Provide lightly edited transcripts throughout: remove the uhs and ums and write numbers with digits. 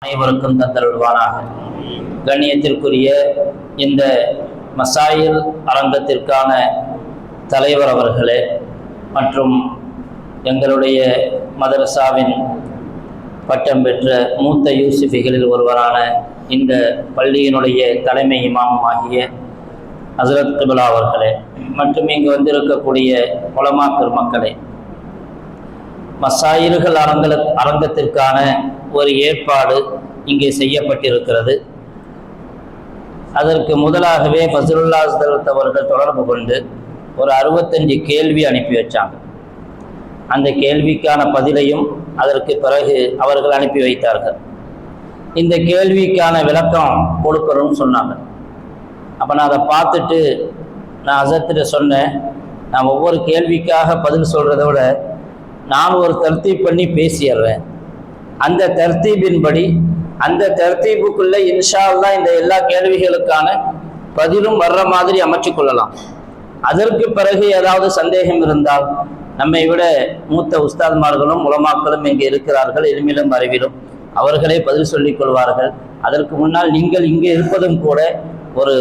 அனைவருக்கும் தந்தருள்வானாக. கண்ணியத்திற்குரிய இந்த மசாயில் அரங்கத்திற்கான தலைவர் அவர்களே மற்றும் எங்களுடைய மதரசாவின் பட்டம் பெற்ற மூத்த யூசுஃபிகளில் ஒருவரான இந்த பள்ளியினுடைய தலைமை இமாமாகிய ஹசரத் கிபிலா அவர்களே மற்றும் இங்கு வந்திருக்கக்கூடிய உலமா பெருமக்களே, மசாயில்கள் அரங்கத்திற்கான ஒரு ஏற்பாடு இங்கே செய்யப்பட்டிருக்கிறது. அதற்கு முதலாகவே ஃபஸ்லுல்லா ஹஸ்ரத் அவர்கள் தொடர்பு கொண்டு ஒரு 65 கேள்வி அனுப்பி வச்சாங்க. அந்த கேள்விக்கான பதிலையும் அதற்கு பிறகு அவர்கள் அனுப்பி வைத்தார்கள். இந்த கேள்விக்கான விளக்கம் கொடுக்கணும்னு சொன்னாங்க. அப்போ நான் அதை பார்த்துட்டு நான் ஹசரத்திட்ட சொன்னேன், நான் ஒவ்வொரு கேள்விக்காக பதில் சொல்கிறத விட நான் ஒரு தர்த்தீப் பண்ணி பேசிடுறேன். அந்த தர்த்தீபின்படி அந்த தர்த்தீபுக்குள்ளே இன்ஷா அல்லாஹ் இந்த எல்லா கேள்விகளுக்கான பதிலும் வர்ற மாதிரி அமைச்சு கொள்ளலாம். அதற்கு பிறகு ஏதாவது சந்தேகம் இருந்தால் நம்மை விட மூத்த உஸ்தாத்மார்களும் உலமாக்களும் இங்கே இருக்கிறார்கள், எளிமையிலும் அறிவிலும் அவர்களே பதில் சொல்லிக் கொள்வார்கள். அதற்கு முன்னால் நீங்கள் இங்கே இருப்பதும் கூட ஒரு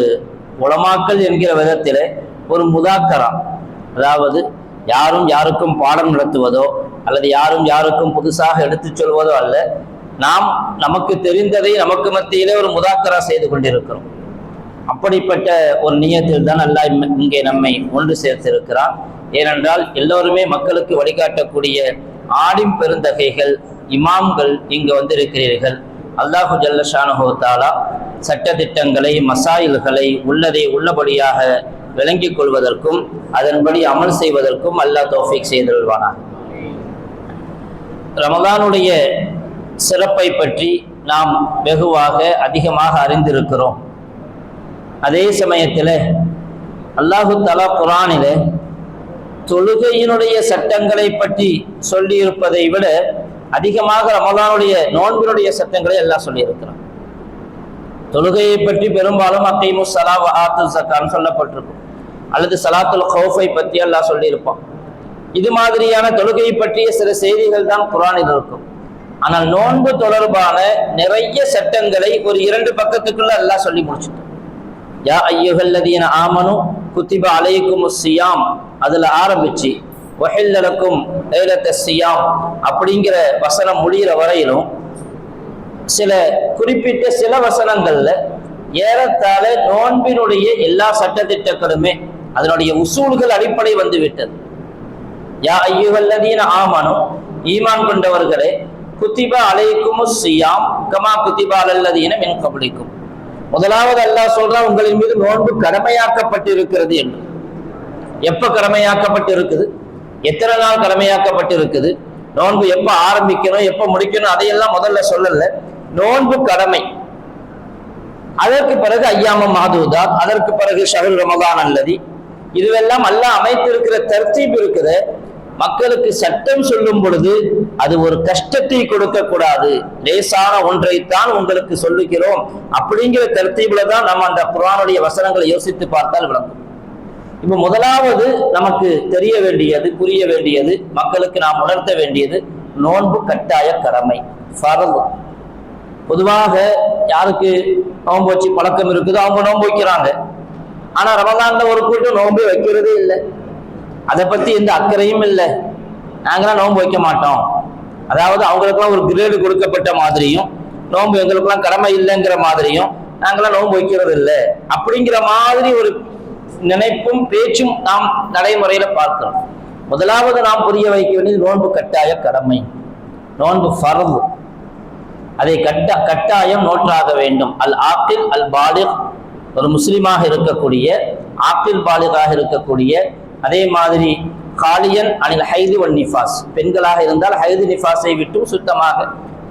உலமாக்கள் என்கிற விதத்தில் ஒரு முதாக்கரா, அதாவது யாரும் யாருக்கும் பாடம் நடத்துவதோ அல்லது யாரும் யாருக்கும் புதுசாக எடுத்துச் சொல்வதோ அல்ல. நாம் நமக்கு தெரிந்ததை நமக்கு மத்தியிலே ஒரு முதாக்கரா செய்து கொண்டிருக்கிறோம். அப்படிப்பட்ட ஒரு நியத்தில் தான் அல்லாஹ் இங்கே நம்மை ஒன்று சேர்த்திருக்கிறான். ஏனென்றால் எல்லோருமே மக்களுக்கு வழிகாட்டக்கூடிய ஆலிம் பெருந்தகைகள், இமாம்கள் இங்கு வந்திருக்கிறீர்கள். அல்லாஹு ஜல்ல ஷானுஹு தஆலா சட்டதிட்டங்களை, மசாயில்களை உள்ளதை உள்ளபடியாக விளங்கிக் கொள்வதற்கும் அதன்படி அமல் செய்வதற்கும் அல்லாஹ் தௌஃபீக் செய்தருள்வானாக. ரமதானுடைய சிறப்பை பற்றி நாம் வெகுவாக அதிகமாக அறிந்திருக்கிறோம். அதே சமயத்தில் அல்லாஹு தஆலா குர்ஆனிலே தொழுகையினுடைய சட்டங்களை பற்றி சொல்லியிருப்பதை விட அதிகமாக ரமதானுடைய நோன்பினுடைய சட்டங்களை எல்லாம் சொல்லியிருக்கிறான். தொழுகையை பற்றி பெரும்பாலும் அக்கீமுஸ் ஸலாத் வ ஆத்துஸ் ஸகாத் சொல்லப்பட்டிருக்கும், அல்லது ஸலாத்துல் கௌஃபை பற்றி அல்லாஹ் சொல்லியிருப்பான். இது மாதிரியான தொழுகையை பற்றிய சில செய்திகள் தான் குர்ஆனில் இருக்கும். ஆனால் நோன்பு தொடர்பான நிறைய சட்டங்களை ஒரு 2 பக்கத்துக்குள்ள அல்லாஹ் சொல்லி முடிச்சுட்டான். யா அய்யுஹல்லதீன ஆமனு குத்திப அலைக்குமுஸ் ஸியாம் அதுல ஆரம்பிச்சு வஹில்ல லக்கும் லைலத்தஸ் ஸியாம் அப்படிங்கிற வசனம் முடிகிற வரையிலும் சில குறிப்பிட்ட சில வசனங்கள்ல ஏறத்தாழ நோன்பினுடைய எல்லா சட்டத்திட்டங்களுமே அதனுடைய உசூல்கள் அடிப்படை வந்து விட்டது. யா அய்யுஹல்லதீன ஆமனு ஈமான் கொண்டவர்களே, குத்திப அலைக்குமுஸ் ஸியாம் கமா குத்திப அலல்லதீன மின் கப்லிக்கும். முதலாவது அல்லாஹ் சொல்றான், உங்களின் மீது நோன்பு கடமையாக்கப்பட்டிருக்கிறது என்று. எப்ப கடமையாக்கப்பட்டு இருக்குது, எத்தனை நாள் கடமையாக்கப்பட்டு இருக்குது, நோன்பு எப்ப ஆரம்பிக்கணும் எப்ப முடிக்கணும் அதையெல்லாம் முதல்ல சொல்லல. நோன்பு கடமை, அதற்கு பிறகு ஐயாம மாதூதா, அதற்கு பிறகு ஷஹ்ரு ரமதான் அல்லதி, இதுவெல்லாம் அல்லாஹ் அமைத்திருக்கிற தர்த்தீப் இருக்குது. மக்களுக்கு சட்டம் சொல்லும் பொழுது அது ஒரு கஷ்டத்தை கொடுக்க கூடாது, லேசான ஒன்றைத்தான் உங்களுக்கு சொல்லுகிறோம் அப்படிங்கிற தர்த்தீப்ல தான் நம்ம அந்த குர்ஆனுடைய வசனங்களை யோசித்து பார்த்தால் விளங்கும். இப்ப முதலாவது நமக்கு தெரிய வேண்டியது, புரிய வேண்டியது, மக்களுக்கு நாம் உணர்த்த வேண்டியது, நோன்பு கட்டாய கடமை, ஃபர்து. பொதுவாக யாருக்கு நோன்பு வச்சு பழக்கம் இருக்குதோ அவங்க நோன்பு வைக்கிறாங்க. ஆனா ரமதான்ல ஒரு கூட்டம் நோன்பு வைக்கிறதே இல்லை, அதை பத்தி எந்த அக்கறையும் இல்லை. நாங்களாம் நோன்பு வைக்க மாட்டோம், அதாவது அவங்களுக்குலாம் ஒரு கிரேடு கொடுக்கப்பட்ட மாதிரியும் நோன்பு எங்களுக்குலாம் கடமை இல்லைங்கிற மாதிரியும் நாங்களாம் நோன்பு வைக்கிறது இல்லை அப்படிங்கிற மாதிரி ஒரு நினைப்பும் பேச்சும் நாம் நடைமுறையில பார்க்கிறோம். முதலாவது நாம் புரிய வைக்க வேண்டியது நோன்பு கட்டாய கடமை, நோன்பு ஃபர்து. அதை கட்டாயம் நோற்றாக வேண்டும். அல் ஆக்கில் அல் பாலிக், ஒரு முஸ்லிமாக இருக்கக்கூடிய ஆக்கில் பாலிகாக இருக்கக்கூடிய, அதே மாதிரி காலியன் அனில் ஹைது வல் நிஃபாஸ், பெண்களாக இருந்தால் ஹைது நிஃபாஸை விட்டும் சுத்தமாக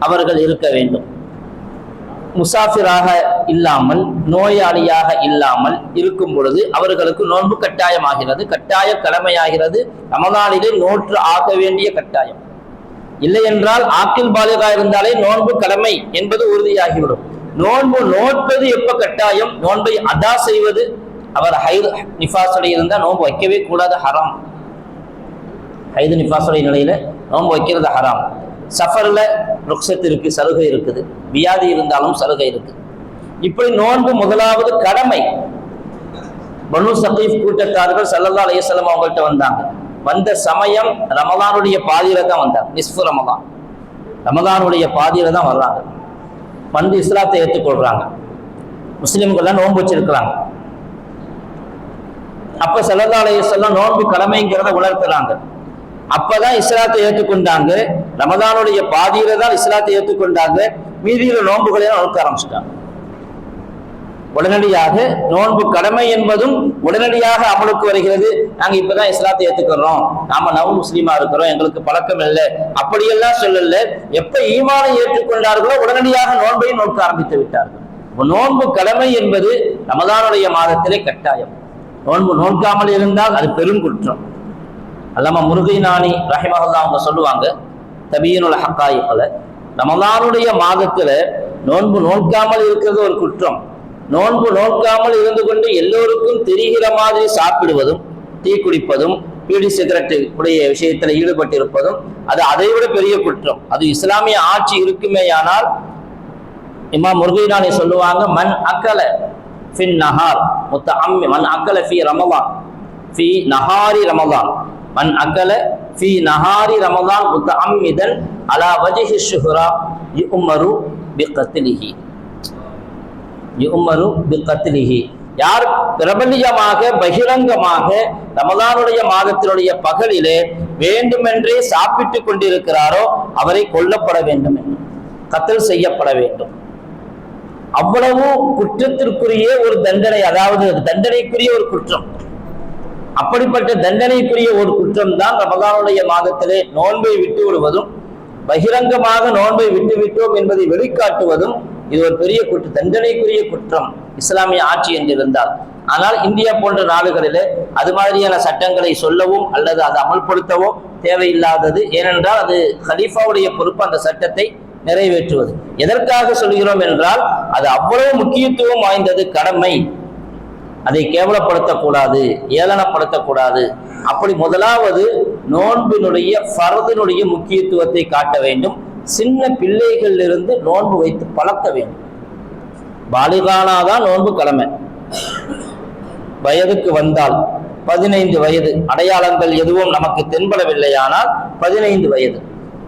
அவர்கள் இருக்க வேண்டும். முசாஃபிராக இல்லாமல், நோயாளியாக இல்லாமல் இருக்கும் பொழுது அவர்களுக்கு நோன்பு கட்டாயமாகிறது, கட்டாய கடமையாகிறது. ரமதானிலே நோற்று ஆக வேண்டிய கட்டாயம். இல்லை என்றால் ஆக்கில் பாலிகா இருந்தாலே நோன்பு கடமை என்பது உறுதியாகிவிடும். நோன்பு நோட்பது எப்ப கட்டாயம், நோன்பை அதா செய்வது, அவர் ஹைது நிஃபாஸுடைய இருந்தால் நோன்பு வைக்கவே கூடாது, ஹராம். ஹைது நிஃபாஸுடைய நிலையில நோன்பு வைக்கிறது ஹராம். சஃபர்ல ருக்ஸத் இருக்கு, சலுகை இருக்குது, வியாதி இருந்தாலும் சலுகை இருக்கு. இப்படி நோன்பு முதலாவது கடமை. பனு சகீஃப் கூட்டத்தார்கள் ஸல்லல்லாஹு அலைஹி வஸல்லம் அவங்கள்ட்ட வந்தாங்க. வந்த சமயம் ரமலானுடைய பாதியில தான் வந்தாங்க. நிஸ்ஃபு ரமலான், ரமலானுடைய பாதியில தான் வர்றாங்க. வந்து இஸ்லாத்தை ஏற்றுக்கொள்றாங்க. முஸ்லிம்கள்லாம் நோன்பு வச்சிருக்கிறாங்க. அப்ப ஸல்லல்லாஹு அலைஹி வஸல்லம் நோன்பு கடமைங்கிறத உணர்த்துறாங்க. அப்பதான் இஸ்லாத்தை ஏற்றுக்கொண்டாங்க. ரமலானுடைய பாதியில தான் இஸ்லாத்தை ஏற்றுக்கொண்டாங்க. மீதியில நோன்புகளை நோக்க ஆரம்பிச்சுட்டாங்க. உடனடியாக நோன்பு கடமை என்பதும் உடனடியாக அமலுக்கு வருகிறது. நாங்க இப்பதான் இஸ்லாத்தை ஏத்துக்கிறோம், நாம நவ முஸ்லீமா இருக்கிறோம், எங்களுக்கு பழக்கம் இல்லை அப்படியெல்லாம் சொல்லல. எப்ப ஈமானை ஏற்றுக்கொண்டார்களோ உடனடியாக நோன்பையும் நோக்க ஆரம்பித்து விட்டார்கள். நோன்பு கடமை என்பது ரமலானுடைய மாதத்திலே கட்டாயம். நோன்பு நோக்காமல் இருந்தால் அது பெருங்குற்றம். அல்லாமா முருகைனானி ரஹிமஹுல்லாஹ் அவங்க சொல்லுவாங்க, தபீனுல் ஹக்காயிக்ல, ரமலானுடைய மாதத்துல நோன்பு நோக்காமல் இருக்கிறது ஒரு குற்றம். நோன்பு நோக்காமல் இருந்து கொண்டு எல்லோருக்கும் தெரிகிற மாதிரி சாப்பிடுவதும் டீ குடிப்பதும் பீடி சிகரெட்டு உடைய விஷயத்துல ஈடுபட்டிருப்பதும் அது அதைவிட பெரிய குற்றம். அது இஸ்லாமிய ஆட்சி இருக்குமேயானால் இமாம் முருகைனானி சொல்லுவாங்க, மன் அக்கல ஃபின் நஹார் முத்தஅம்மி மன் அக்கல ஃபி ரமலான் ஃபி நஹாரி ரமலான் மன் அக்கல ஃபி நஹாரி ரமலான் முத்தஅம்மிதன் அலா வஜ்ஹி ஷுஹ்ரா யுமரு பிகத்லிஹி யுமரு பிகத்லிஹி. யார் பிரபல்யமாக பகிரங்கமாக ரமலானுடைய மாதத்தினுடைய பகலிலே வேண்டுமென்றே சாப்பிட்டு கொண்டிருக்கிறாரோ அவரை கொல்லப்பட வேண்டும் என்று, கத்தல் செய்யப்பட வேண்டும். அவ்வளவு குற்றத்திற்குரிய ஒரு தண்டனை, அதாவது தண்டனைக்குரிய ஒரு குற்றம். அப்படிப்பட்ட தண்டனைக்குரிய ஒரு குற்றம் தான் ரமலானுடைய மாதத்திலே நோன்பை விட்டு விடுவதும் பகிரங்கமாக நோன்பை விட்டு விட்டோம் என்பதை வெளிக்காட்டுவதும். இது ஒரு பெரிய குற்றம், தண்டனைக்குரிய குற்றம் இஸ்லாமிய ஆட்சி என்றிருந்தால். ஆனால் இந்தியா போன்ற நாடுகளிலே அது மாதிரியான சட்டங்களை சொல்லவும் அல்லது அதை அமல்படுத்தவோ தேவையில்லாதது. ஏனென்றால் அது ஹலீஃபாவுடைய பொறுப்பு அந்த சட்டத்தை நிறைவேற்றுவது. எதற்காக சொல்கிறோம் என்றால் அது அவ்வளவு முக்கியத்துவம் வாய்ந்தது, கடமை. அதை கேவலப்படுத்தக்கூடாது, ஏளனப்படுத்தக்கூடாது. அப்படி முதலாவது நோன்பினுடைய ஃபர்தினுடைய முக்கியத்துவத்தை காட்ட வேண்டும். சின்ன பிள்ளைகள் இருந்து நோன்பு வைத்து பழக்க வேண்டும். பாலிகானாதான் நோன்பு கடமை. வயதுக்கு வந்தால் 15 வயது அடையாளங்கள் எதுவும் நமக்கு தென்படவில்லையானால் 15 வயது,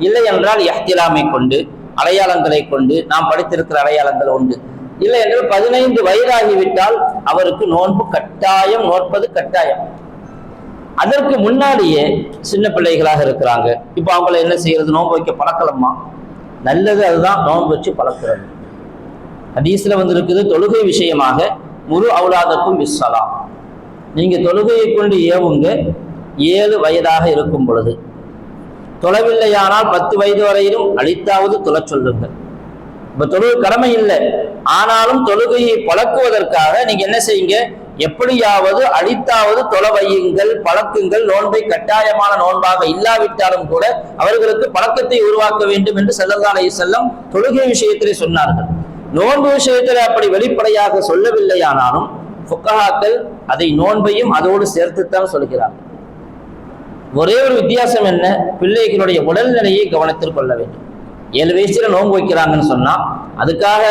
இல்லை என்றால் இஹ்திலாமை கொண்டு அடையாளங்களை கொண்டு நாம் படித்திருக்கிற அடையாளங்கள் உண்டு. இல்லை என்றால் 15 வயதாகிவிட்டால் அவருக்கு நோன்பு கட்டாயம், நோற்பது கட்டாயம். அதற்கு முன்னாடியே சின்ன பிள்ளைகளாக இருக்கிறாங்க, இப்போ அவங்கள என்ன செய்யறது? நோன்பு வைக்க பழக்கலம்மா, நல்லது அதுதான், நோன்பு வச்சு பழக்கிறது. ஹதீஸ்ல வந்திருக்குது, தொழுகை விஷயமாக முரு அவுலாதக்கும் பிஸ்ஸலா, நீங்க தொழுகையை கொண்டு ஏவுங்க 7 வயதாக இருக்கும் பொழுது. தொழவில்லையானால் 10 வயது வரையிலும் அழித்தாவது தொழ சொல்லுங்கள். இப்ப தொழுகை கடமை இல்லை, ஆனாலும் தொழுகையை பழக்குவதற்காக நீங்க என்ன செய்யுங்க? எப்படியாவது அழித்தாவது தொழ வையுங்கள், பழக்குங்கள். நோன்பை கட்டாயமான நோன்பாக இல்லாவிட்டாலும் கூட அவர்களுக்கு பழக்கத்தை உருவாக்க வேண்டும் என்று ஸல்லல்லாஹு அலைஹி வஸல்லம் தொழுகை விஷயத்திலே சொன்னார்கள். நோன்பு விஷயத்தில் அப்படி வெளிப்படையாக சொல்லவில்லையானாலும் ஃபுக்கஹாக்கள் அதை நோன்பையும் அதோடு சேர்த்துத்தான் சொல்கிறார்கள். ஒரே ஒரு வித்தியாசம் என்ன? பிள்ளைகளுடைய உடல்நிலையை கவனத்தில் கொள்ள வேண்டும். 7 வயசுல நோன்பு வைக்கிறாங்கன்னு சொன்னா அதுக்காக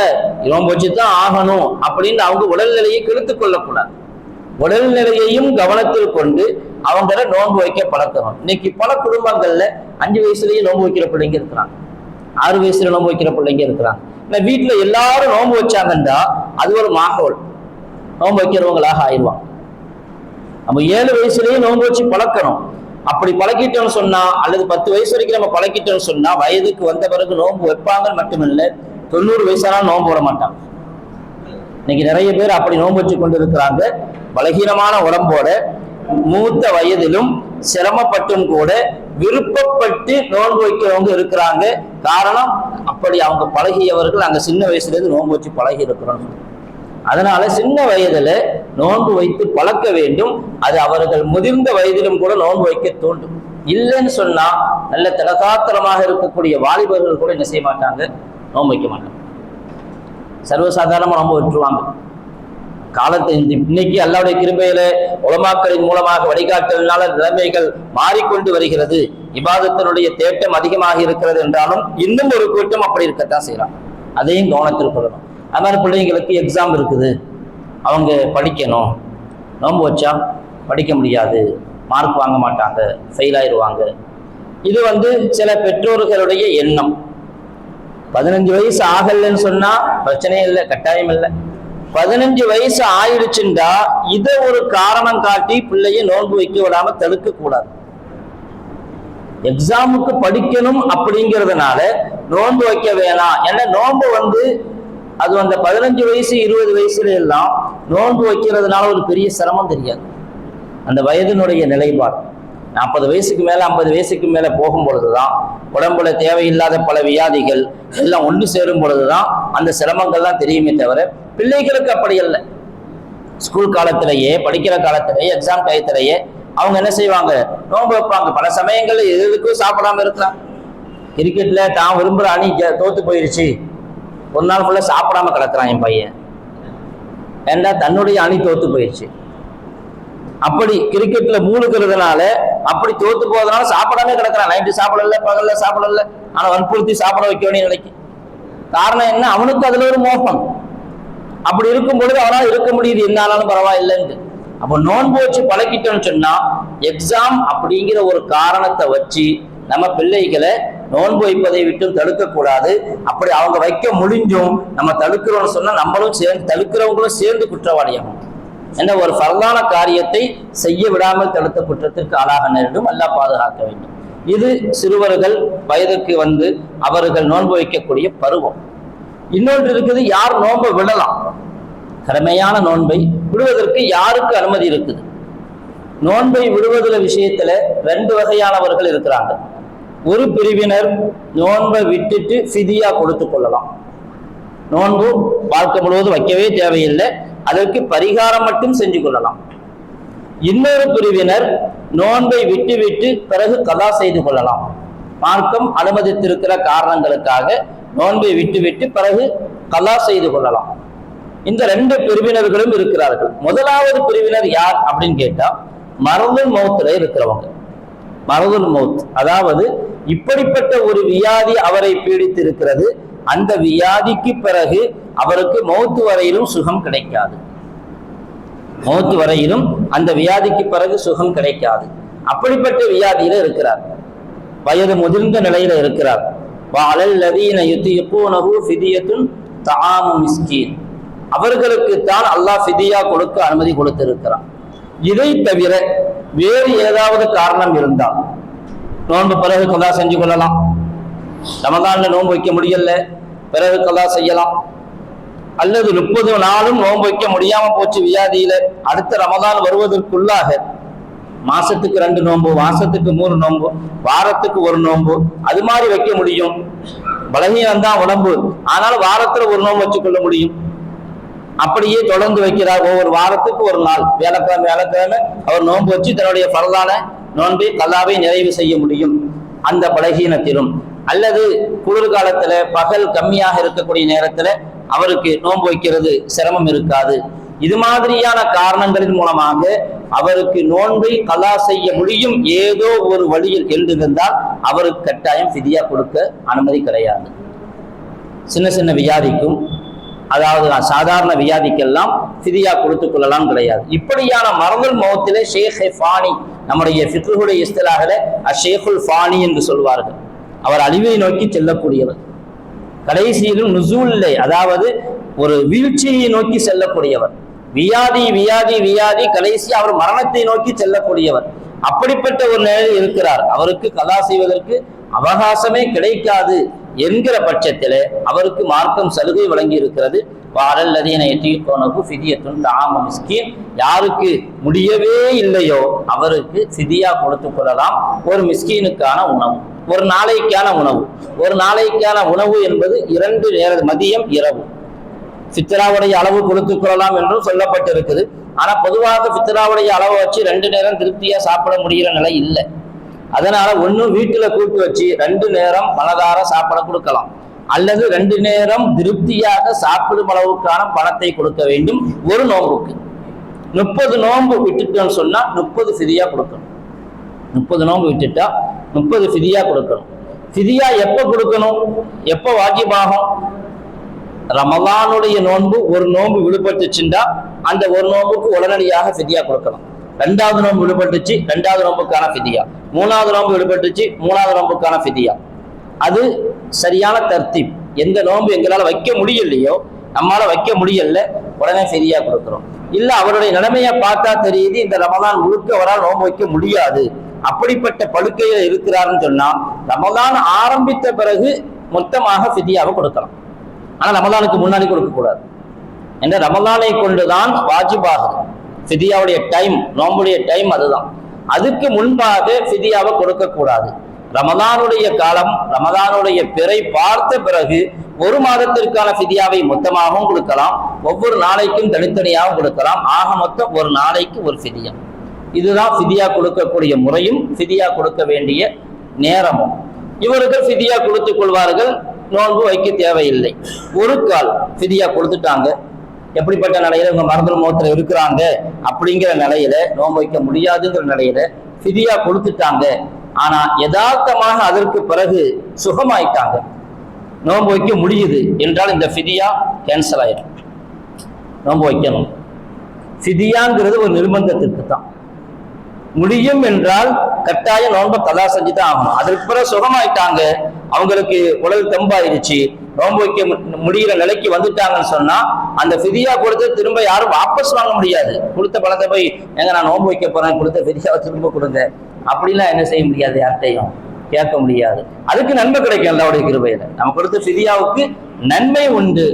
நோன்பு வச்சுதான் ஆகணும் அப்படின்னு அவங்க உடல்நிலையை கெடுத்துக் கொள்ளக்கூடாது. உடல்நிலையையும் கவனத்தில் கொண்டு அவங்கள நோன்பு வைக்க பழக்கணும். இன்னைக்கு பல குடும்பங்கள்ல 5 வயசுலயே நோன்பு வைக்கிற பிள்ளைங்க இருக்கிறாங்க, 6 வயசுல நோன்பு வைக்கிற பிள்ளைங்க இருக்கிறாங்க. வீட்டுல எல்லாரும் நோன்பு வச்சாங்கன்னா அது ஒரு மாகோல், நோன்பு வைக்கிறவங்களாக ஆயிடுவாங்க. நம்ம 7 வயசுலயே நோன்பு வச்சு பழக்கணும். அப்படி பழக்கிட்டோம்னு சொன்னா, அல்லது 10 வயசு வரைக்கும் நம்ம பழக்கிட்டோம்னு சொன்னா வயதுக்கு வந்த பிறகு நோன்பு வைப்பாங்கன்னு மட்டுமில்ல, 90 வயசானாலும் நோன்பு விட மாட்டாங்க. இன்னைக்கு நிறைய பேர் அப்படி நோன்பு வச்சு கொண்டு இருக்கிறாங்க. பலகீனமான உடம்போட மூத்த வயதிலும் சிரமப்பட்டும் கூட விருப்பப்பட்டு நோன்பு வைக்கிறவங்க இருக்கிறாங்க. காரணம், அப்படி அவங்க பழகியவர்கள் அங்க சின்ன வயசுல இருந்து நோன்பு வச்சு பழகி இருக்கிறோம். அதனால சின்ன வயதுல நோன்பு வைத்து பழக்க வேண்டும். அது அவர்கள் முதிர்ந்த வயதிலும் கூட நோன்பு வைக்க தோன்றும். இல்லைன்னு சொன்னா நல்ல திடகாத்திரமாக இருக்கக்கூடிய வாலிபர்கள் கூட என்ன செய்ய மாட்டாங்க? நோன்பு வைக்க மாட்டாங்க. சர்வசாதாரணமா நோன்பு விட்டுருவாங்க. காலத்தை இன்னைக்கு அல்லாஹ்வுடைய கிருபையில உலமாக்களின் மூலமாக வழிகாட்டலினால நிலைமைகள் மாறிக்கொண்டு வருகிறது. இபாதத்தினுடைய தேட்டம் அதிகமாக இருக்கிறது என்றாலும் இன்னும் ஒரு கூட்டம் அப்படி இருக்கத்தான் செய்யலாம். அதையும் கவனத்தில் கொள்ளணும். அது மாதிரி பிள்ளைங்களுக்கு எக்ஸாம் இருக்குது, அவங்க படிக்கணும், நோன்பு வச்சா படிக்க முடியாது, மார்க் வாங்க மாட்டாங்க, ஃபெயில் ஆயிடுவாங்க. இது சில பெற்றோர்களுடைய எண்ணம். 15 வயசு ஆகலன்னு சொன்னா பிரச்சனையே இல்லை, கட்டாயம் இல்லை. 15 வயசு ஆயிடுச்சுண்டா இதை ஒரு காரணம் காட்டி பிள்ளைய நோன்பு வைக்க விடாம தடுக்க கூடாது. எக்ஸாமுக்கு படிக்கணும் அப்படிங்கிறதுனால நோன்பு வைக்க வேணாம். ஏன்னா நோன்பு அது 15 வயசு 20 வயசுல எல்லாம் நோன்பு வைக்கிறதுனால ஒரு பெரிய சிரமம் தெரியாது. அந்த வயதினுடைய நிலைப்பாடு 40 வயசுக்கு மேல 50 வயசுக்கு மேல போகும் பொழுதுதான் உடம்புல தேவையில்லாத பல வியாதிகள் எல்லாம் ஒன்று சேரும் பொழுதுதான் அந்த சிரமங்கள்லாம் தெரியுமே தவிர பிள்ளைகளுக்கு அப்படி இல்லை. ஸ்கூல் காலத்திலேயே படிக்கிற காலத்திலேயே எக்ஸாம் டயத்திலேயே அவங்க என்ன செய்வாங்க, நோன்பு வைப்பாங்க. பல சமயங்கள்ல எதுக்கும் சாப்பிடாம இருக்கலாம். கிரிக்கெட்ல தான் விரும்புற அணி தோத்து போயிடுச்சு, ஒரு நாள் ஃபுல்லா சாப்பிடாம கிடக்குறான் என் பையன், ஏண்டா தன்னுடைய அணி தோத்து போயிடுச்சு. அப்படி கிரிக்கெட்ல மூழ்கிறதுனால அப்படி தோத்து போவதனால சாப்பிடாம கிடக்குறான். நைட்டு சாப்பிடல, பகல்ல சாப்பிடல, ஆனா வற்புறுத்தி சாப்பிட வைக்க வேண்டிய நிலைக்கு. காரணம் என்ன, அவனுக்கு அதுல ஒரு மோகம். அப்படி இருக்கும் பொழுது அவனால் இருக்க முடியுது, என்ன ஆனாலும் பரவாயில்லைன்னு. அப்போ நோன்பு வச்சு பழக்கிட்டோம்னு சொன்னா எக்ஸாம் அப்படிங்கிற ஒரு காரணத்தை வச்சு நம்ம பிள்ளைகளை நோன்பு வைப்பதை விட்டும் தடுக்கக்கூடாது. அப்படி அவங்க வைக்க முடிஞ்சும் நம்ம தடுக்கிறோம்னு சொன்னா நம்மளும் சேர்ந்து தடுக்கிறவங்களும் சேர்ந்து குற்றவாளியாகும். என்ற ஒரு ஃபர்தான காரியத்தை செய்ய விடாமல் தடுத்த குற்றத்திற்கு ஆளாக நேரிடும். அல்லாஹ் பாதுகாக்க வேண்டும். இது சிறுவர்கள் வயதுக்கு அவர்கள் நோன்பு வைக்கக்கூடிய பருவம். இன்னொன்று இருக்குது, யார் நோன்பை விடலாம். கடமையான நோன்பை விடுவதற்கு யாருக்கு அனுமதி இருக்குது? நோன்பை விடுவதில் விஷயத்துல 2 வகையானவர்கள் இருக்கிறாங்க. ஒரு பிரிவினர் நோன்பை விட்டுட்டு ஃபிதியா கொடுத்து கொள்ளலாம். நோன்பு வாழ்க்கை முழுவதும் வைக்கவே தேவையில்லை, அதற்கு பரிகாரம் மட்டும் செஞ்சு கொள்ளலாம். இன்னொரு பிரிவினர் நோன்பை விட்டு பிறகு கதா செய்து கொள்ளலாம். மார்க்கம் அனுமதித்திருக்கிற காரணங்களுக்காக நோன்பை விட்டு பிறகு கதா செய்து கொள்ளலாம். இந்த 2 பிரிவினர்களும் இருக்கிறார்கள். முதலாவது பிரிவினர் யார் அப்படின்னு கேட்டா மரதுல் மௌத்துல இருக்கிறவங்க. மரதுல் மௌத், அதாவது இப்படிப்பட்ட ஒரு வியாதி அவரை பீடித்து இருக்கிறது, அந்த வியாதிக்கு பிறகு அவருக்கு மௌத்து வரையிலும் சுகம் கிடைக்காது. மௌத்து வரையிலும் அந்த வியாதிக்கு பிறகு சுகம் கிடைக்காது. அப்படிப்பட்ட வியாதியில இருக்கிறார், வயது முதிர்ந்த நிலையில இருக்கிறார். அவர்களுக்குத்தான் அல்லாஹ் ஃபிதியா கொடுக்க அனுமதி கொடுத்திருக்கிறான். இதை தவிர வேறு ஏதாவது காரணம் இருந்தால் நோன்பு பிறகு கதா செஞ்சு கொள்ளலாம். ரமதான்ல நோன்பு வைக்க முடியல, பிறகு கதா செய்யலாம். அல்லது 30 நாளும் நோன்பு வைக்க முடியாம போச்சு வியாதியில, அடுத்த ரமதான் வருவதற்குள்ளாக மாசத்துக்கு 2 நோன்பு, மாசத்துக்கு 3 நோன்பு, வாரத்துக்கு 1 நோன்பு, அது மாதிரி வைக்க முடியும். பலகீனம் தான் உடம்பு, ஆனாலும் வாரத்துல 1 நோன்பு வச்சுக்கொள்ள முடியும். அப்படியே தொடர்ந்து வைக்கிறார். ஒவ்வொரு வாரத்துக்கு 1 நாள் வியாழக்கிழமை அவர் நோன்பு வச்சு தன்னுடைய ஃபர்தான நோன்பை கல்லாவை நிறைவு செய்ய முடியும். அந்த பலகீனத்திலும் அல்லது குளிர்காலத்துல பகல் கம்மியாக இருக்கக்கூடிய நேரத்துல அவருக்கு நோன்பு வைக்கிறது சிரமம் இருக்காது. இது மாதிரியான காரணங்களின் மூலமாக அவருக்கு நோன்பை கலா செய்ய முடியும் ஏதோ ஒரு வழியில் என்றிருந்தால் அவருக்கு கட்டாயம் ஃபிதியா கொடுக்க அனுமதி கிடையாது. சின்ன சின்ன வியாதிக்கும், அதாவது சாதாரண வியாதிக்கெல்லாம் ஃபிதியா கொடுத்துக் கொள்ளலாம் கிடையாது. இப்படியான மரதுல் மௌத்திலே ஷேக் ஃபானி, நம்முடைய ஃபிக்ஹுடைய இஸ்திலாஹில அஷேகுல் ஃபானி என்று சொல்வார்கள். அவர் அழிவை நோக்கி செல்லக்கூடியவர், கடைசியிலும் நுசூல்லை, அதாவது ஒரு வீழ்ச்சியை நோக்கி செல்லக்கூடியவர். வியாதி வியாதி வியாதி கடைசி அவர் மரணத்தை நோக்கி செல்லக்கூடியவர். அப்படிப்பட்ட ஒரு நிலையில் இருக்கிறார். அவருக்கு கதா செய்வதற்கு அவகாசமே கிடைக்காது என்கிற பட்சத்திலே அவருக்கு மார்க்கம் சலுகை வழங்கி இருக்கிறது. யாருக்கு முடியவே இல்லையோ அவருக்கு ஃபிதியா கொடுத்து கொள்ளலாம். ஒரு மிஸ்கீனுக்கான உணவு, ஒரு நாளைக்கான உணவு. ஒரு நாளைக்கான உணவு என்பது 2 நேரம், மதியம் இரவு. ஃபித்ராவுடைய அளவு கொடுத்துக் கொள்ளலாம் என்றும் சொல்லப்பட்டிருக்குது. ஆனா பொதுவாக ஃபித்ராவுடைய அளவை வச்சு 2 நேரம் திருப்தியா சாப்பிட முடிகிற நிலை இல்லை. அதனால ஒண்ணு வீட்டுல கூட்டு வச்சு 2 நேரம் மனதார சாப்பிட கொடுக்கலாம், அல்லது 2 நேரம் திருப்தியாக சாப்பிடும் அளவுக்கான பணத்தை கொடுக்க வேண்டும். ஒரு நோம்புக்கு 30 நோன்பு விட்டுட்டோன்னு சொன்னா 30 ஃபிதியா கொடுக்கணும். 30 நோன்பு விட்டுட்டா 30 ஃபிதியா கொடுக்கணும். ஃபிதியா எப்போ கொடுக்கணும், எப்போ வாஜிபாகும்? ரமலானுடைய நோன்பு ஒரு நோன்பு விடுபட்டுச்சுண்டா அந்த ஒரு நோன்புக்கு உடனடியாக ஃபிதியா கொடுக்கணும். 2வது நோன்பு விடுபட்டுச்சு, 2வது நோன்புக்கான ஃபிதியா. 3வது நோன்பு விடுபட்டுச்சு, 3வது நோன்புக்கான ஃபிதியா. அது சரியான தர்த்தீப். எந்த நோன்பு எங்களால் வைக்க முடியலையோ, நம்மளால வைக்க முடியல, உடனே ஃபிதியா கொடுக்குறோம். இல்ல அவருடைய நிலைமையை பார்த்தா தெரியுது இந்த ரமலான் முழுக்க அவரால் நோன்பு வைக்க முடியாது, அப்படிப்பட்ட படுக்கையில இருக்கிறாருன்னு சொன்னா ரமலான் ஆரம்பித்த பிறகு மொத்தமாக ஃபிதியாவை கொடுக்கலாம். ஆனா ரமலானுக்கு முன்னாடி கொடுக்க கூடாது. என்ற ரமலானை கொண்டுதான் வாஜிபாகுது. ஃபிதியாவுடைய டைம், நோம்புடைய டைம் அதுதான். அதுக்கு முன்பாக ஃபிதியாவை கொடுக்க கூடாது. ரமலானுடைய காலம், ரமலானுடைய பிறை பார்த்த பிறகு 1 மாதத்திற்கான ஃபிதியாவை மொத்தமாகவும் கொடுக்கலாம், ஒவ்வொரு நாளைக்கும் தனித்தனியாகவும் கொடுக்கலாம். ஆக மொத்தம் ஒரு நாளைக்கு ஒரு ஃபிதியா. இதுதான் ஃபிதியா கொடுக்கக்கூடிய முறையும் ஃபிதியா கொடுக்க வேண்டிய நேரமும். இவர்கள் ஃபிதியா கொடுத்துக் கொள்வார்கள், நோன்பு வைக்க தேவையில்லை. ஒரு கால் ஃபிதியா கொடுத்துட்டாங்க, எப்படிப்பட்ட நிலையில இவங்க மறந்துடும் மோத்துல இருக்கிறாங்க அப்படிங்கிற நிலையில, நோன்பு வைக்க முடியாதுங்கிற நிலையில ஃபிதியா கொடுத்துட்டாங்க. ஆனா யதார்த்தமாக அதற்கு பிறகு சுகமாயிட்டாங்க, நோன்பு வைக்க முடியுது என்றால் இந்த ஃபிதியா கேன்சல் ஆயிடும். நோன்பு வைக்கணும். ஃபிதியாங்கிறது ஒரு நிர்பந்தத்திற்கு தான். முடியும் என்றால் கட்டாயம் நோன்பை கலா செஞ்சுதான் ஆகணும். அதற்கு பிறகு சுகமாயிட்டாங்க, அவங்களுக்கு உடல் தெம்பாயிருச்சு, நோன்பு வைக்க முடிகிற நிலைக்கு வந்துட்டாங்கன்னு சொன்னா அந்த ஃபிதியா கொடுத்து திரும்ப யாரும் வாபஸ் வாங்க முடியாது. கொடுத்த பணத்தை போய் எங்க நான் நோன்பு வைக்க போறேன், கொடுத்த ஃபிதியாவை திரும்ப கொடுங்க அப்படிலாம் என்ன செய்ய முடியாது, யார்கிட்டையும் கேட்க முடியாது. அதுக்கு நன்மை கிடைக்கும் அல்லாஹ்வுடைய கிருபையில. நம்ம கொடுத்த ஃபிதியாவுக்கு நன்மை உண்டு.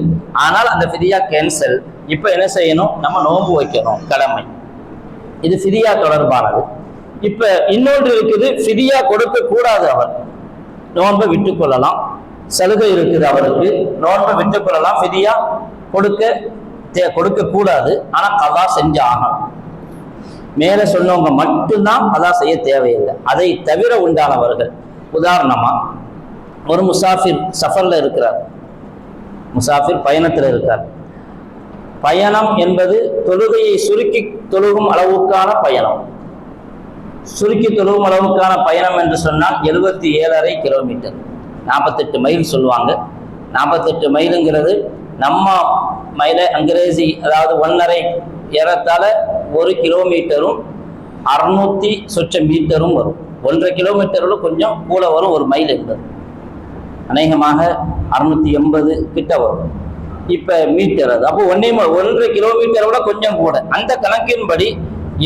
ஆனால் அந்த ஃபிதியா கேன்சல். இப்ப என்ன செய்யணும், நம்ம நோன்பு வைக்கணும், கடமை. இது ஃபிதியா தொடர்பானது. இப்ப இன்னொன்று இருக்குது, ஃபிதியா கொடுக்க கூடாது. அவர் நோன்பை விட்டுக் கொள்ளலாம், சலுகை இருக்குது அவருக்கு, நோன்பை விட்டுக் கொள்ளலாம். ஃபிதியா கொடுக்க கூடாது, ஆனா கலா செஞ்சு ஆகணும். மேல சொன்னவங்க மட்டும்தான் அதான் செய்ய தேவையில்லை. அதை தவிர உண்டானவர்கள், உதாரணமா ஒரு முசாஃபிர் சஃபர்ல இருக்கிறார், முசாஃபிர் பயணத்துல இருக்கார். பயணம் என்பது தொழுகையை சுருக்கி தொழுகும் அளவுக்கான பயணம். சுருக்கி தொழுகும் அளவுக்கான பயணம் என்று சொன்னால் 77.5 கிலோமீட்டர், 48 மைல் சொல்லுவாங்க. 48 மைலுங்கிறது நம்ம மைல அங்கிரேசி, அதாவது 1.5 ஏறத்தாழ 1 கிலோமீட்டரும் 600 சொச்ச மீட்டரும் வரும். 1.5 கிலோமீட்டரோட கொஞ்சம் கூட வரும் ஒரு மைல் என்பது. அநேகமாக 680 கிட்ட வரும். இப்ப மீட்டர் அது, அப்போ 1.5 கிலோமீட்டரோட கொஞ்சம் கூட. அந்த கணக்கின்படி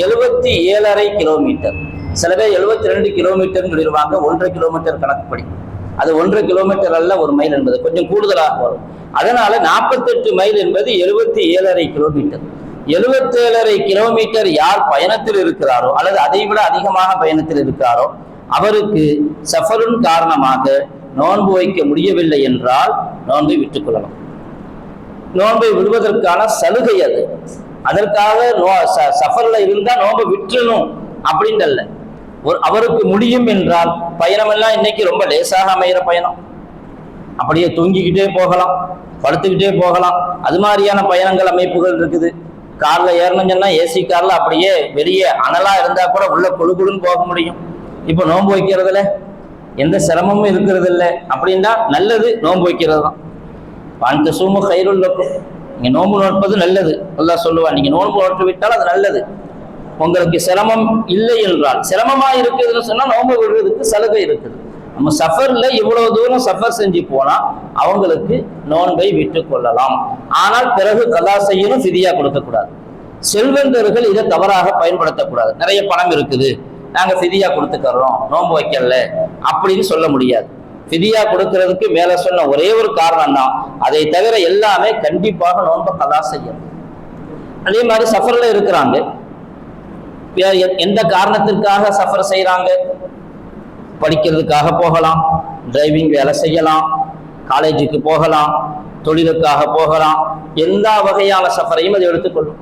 77.5 கிலோமீட்டர். சில பேர் 72 கிலோமீட்டர் சொல்லிடுவாங்க 1.5 கிலோமீட்டர் கணக்குப்படி. அது 1.5 கிலோமீட்டர் அல்ல ஒரு மைல் என்பது, கொஞ்சம் கூடுதலாக வரும். அதனால 48 மைல் என்பது 77.5 கிலோமீட்டர். 77.5 கிலோமீட்டர் யார் பயணத்தில் இருக்கிறாரோ அல்லது அதை விட அதிகமாக பயணத்தில் இருக்கிறாரோ அவருக்கு சஃபரின் காரணமாக நோன்பு வைக்க முடியவில்லை என்றால் நோன்பை விட்டுக் கொள்ளலாம். நோன்பை விடுவதற்கான சலுகை அது. அதற்காக சஃபர்ல இருந்தா நோன்பை விட்டுணும் அப்படின்றல்ல. அவருக்கு முடியும் என்றால், பயணம் எல்லாம் இன்னைக்கு ரொம்ப லேசாக அமைகிற பயணம், அப்படியே தூங்கிக்கிட்டே போகலாம், படுத்துக்கிட்டே போகலாம். அது மாதிரியான பயணங்கள் அமைப்புகள் இருக்குது. கார்ல ஏறணும்னு சொன்னா ஏசி கார்ல அப்படியே வெளியே அனலா இருந்தா கூட உள்ள குழுக்குழுன்னு போக முடியும். இப்ப நோன்பு வைக்கிறதுல எந்த சிரமமும் இருக்கிறது இல்லை அப்படின்னா நல்லது நோன்பு வைக்கிறது தான். அந்த சூமு கைருள் இருக்கும், நீங்க நோன்பு நோட்பது நல்லது. அல்லாஹ் சொல்லுவான், நீங்க நோன்பு நோட்டு விட்டால் அது நல்லது. உங்களுக்கு சிரமம் இல்லை என்றால், சிரமமா இருக்குதுன்னு சொன்னா நோன்பு விடுறதுக்கு சலுகை இருக்குது. நம்ம சஃபர்ல இவ்வளவு தூரம் சஃபர் செஞ்சு போனா அவங்களுக்கு நோன்பை விட்டுக் கொள்ளலாம். ஆனால் பிறகு கலா செய்யணும், ஃபிதியா கொடுக்கக்கூடாது. செல்வந்தர்கள் இதை தவறாக பயன்படுத்தக்கூடாது. நிறைய பணம் இருக்குது, நாங்க ஃபிதியா கொடுத்துக்கிறோம், நோன்பு வைக்கல அப்படின்னு சொல்ல முடியாது. ஃபிதியா கொடுக்கறதுக்கு மேல சொன்ன ஒரே ஒரு காரணம் தான், அதை தவிர எல்லாமே கண்டிப்பாக நோன்பை கலா செய்யணும். அதே மாதிரி சஃபர்ல இருக்கிறாங்க, எந்த காரணத்திற்காக சஃபர் செய்யறாங்க? படிக்கிறதுக்காக போகலாம், டிரைவிங் வேலை செய்யலாம், காலேஜுக்கு போகலாம், தொழிலுக்காக போகலாம். எல்லா வகையான சஃபரையும் அது எடுத்துக்கொள்ளும்.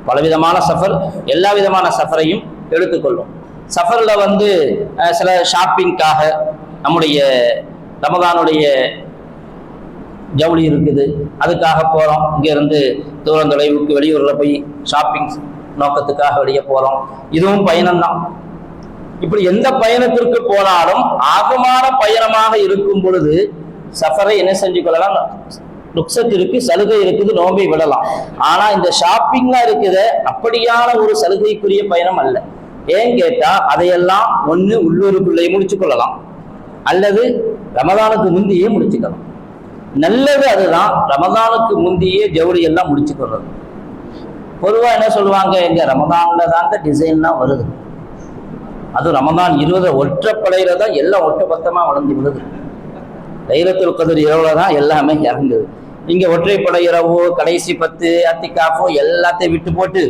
பலவிதமான சஃபர், எல்லா விதமான சஃபரையும் எடுத்துக்கொள்ளும். சஃபர்ல சில ஷாப்பிங்காக, நம்முடைய ரமதானுடைய ஜவுளி இருக்குது, அதுக்காக போகிறோம். இங்கேருந்து தூரம் தொலைவுக்கு வெளியூரில் போய் ஷாப்பிங் நோக்கத்துக்காக வெளியே போகிறோம். இதுவும் பயணம்தான். இப்படி எந்த பயணத்திற்கு போனாலும் ஆகமான பயணமாக இருக்கும் பொழுது சஃபரை என்ன செஞ்சு கொள்ளலாம், ருக்சத் இருக்கு, சலுகை இருக்குது, நோம்பை விடலாம். ஆனா இந்த ஷாப்பிங்லாம் இருக்குது அப்படியான ஒரு சலுகைக்குரிய பயணம் அல்ல. ஏன் கேட்டா அதையெல்லாம் ஒண்ணு உள்ளூருக்குள்ளேயே முடிச்சு கொள்ளலாம், அல்லது ரமதானுக்கு முந்தையே முடிச்சுக்கலாம். நல்லது அதுதான், ரமதானுக்கு முந்தையே ஜவுளி எல்லாம் முடிச்சு கொள்றது. பொதுவா என்ன சொல்லுவாங்க, எங்க ரமதான்ல தான் இந்த டிசைன்லாம் வருது, அது ரமதான் 20 ஒற்றைப்படையில தான் எல்லாம் ஒட்டுமொத்தமா வளர்ந்து விடுது. லைலத்துல் கத்ர் இரவுல தான் எல்லாமே இறங்குது. இங்க ஒற்றைப்படை இரவு, கடைசி 10 அத்திகாஃபோ எல்லாத்தையும் விட்டு போட்டு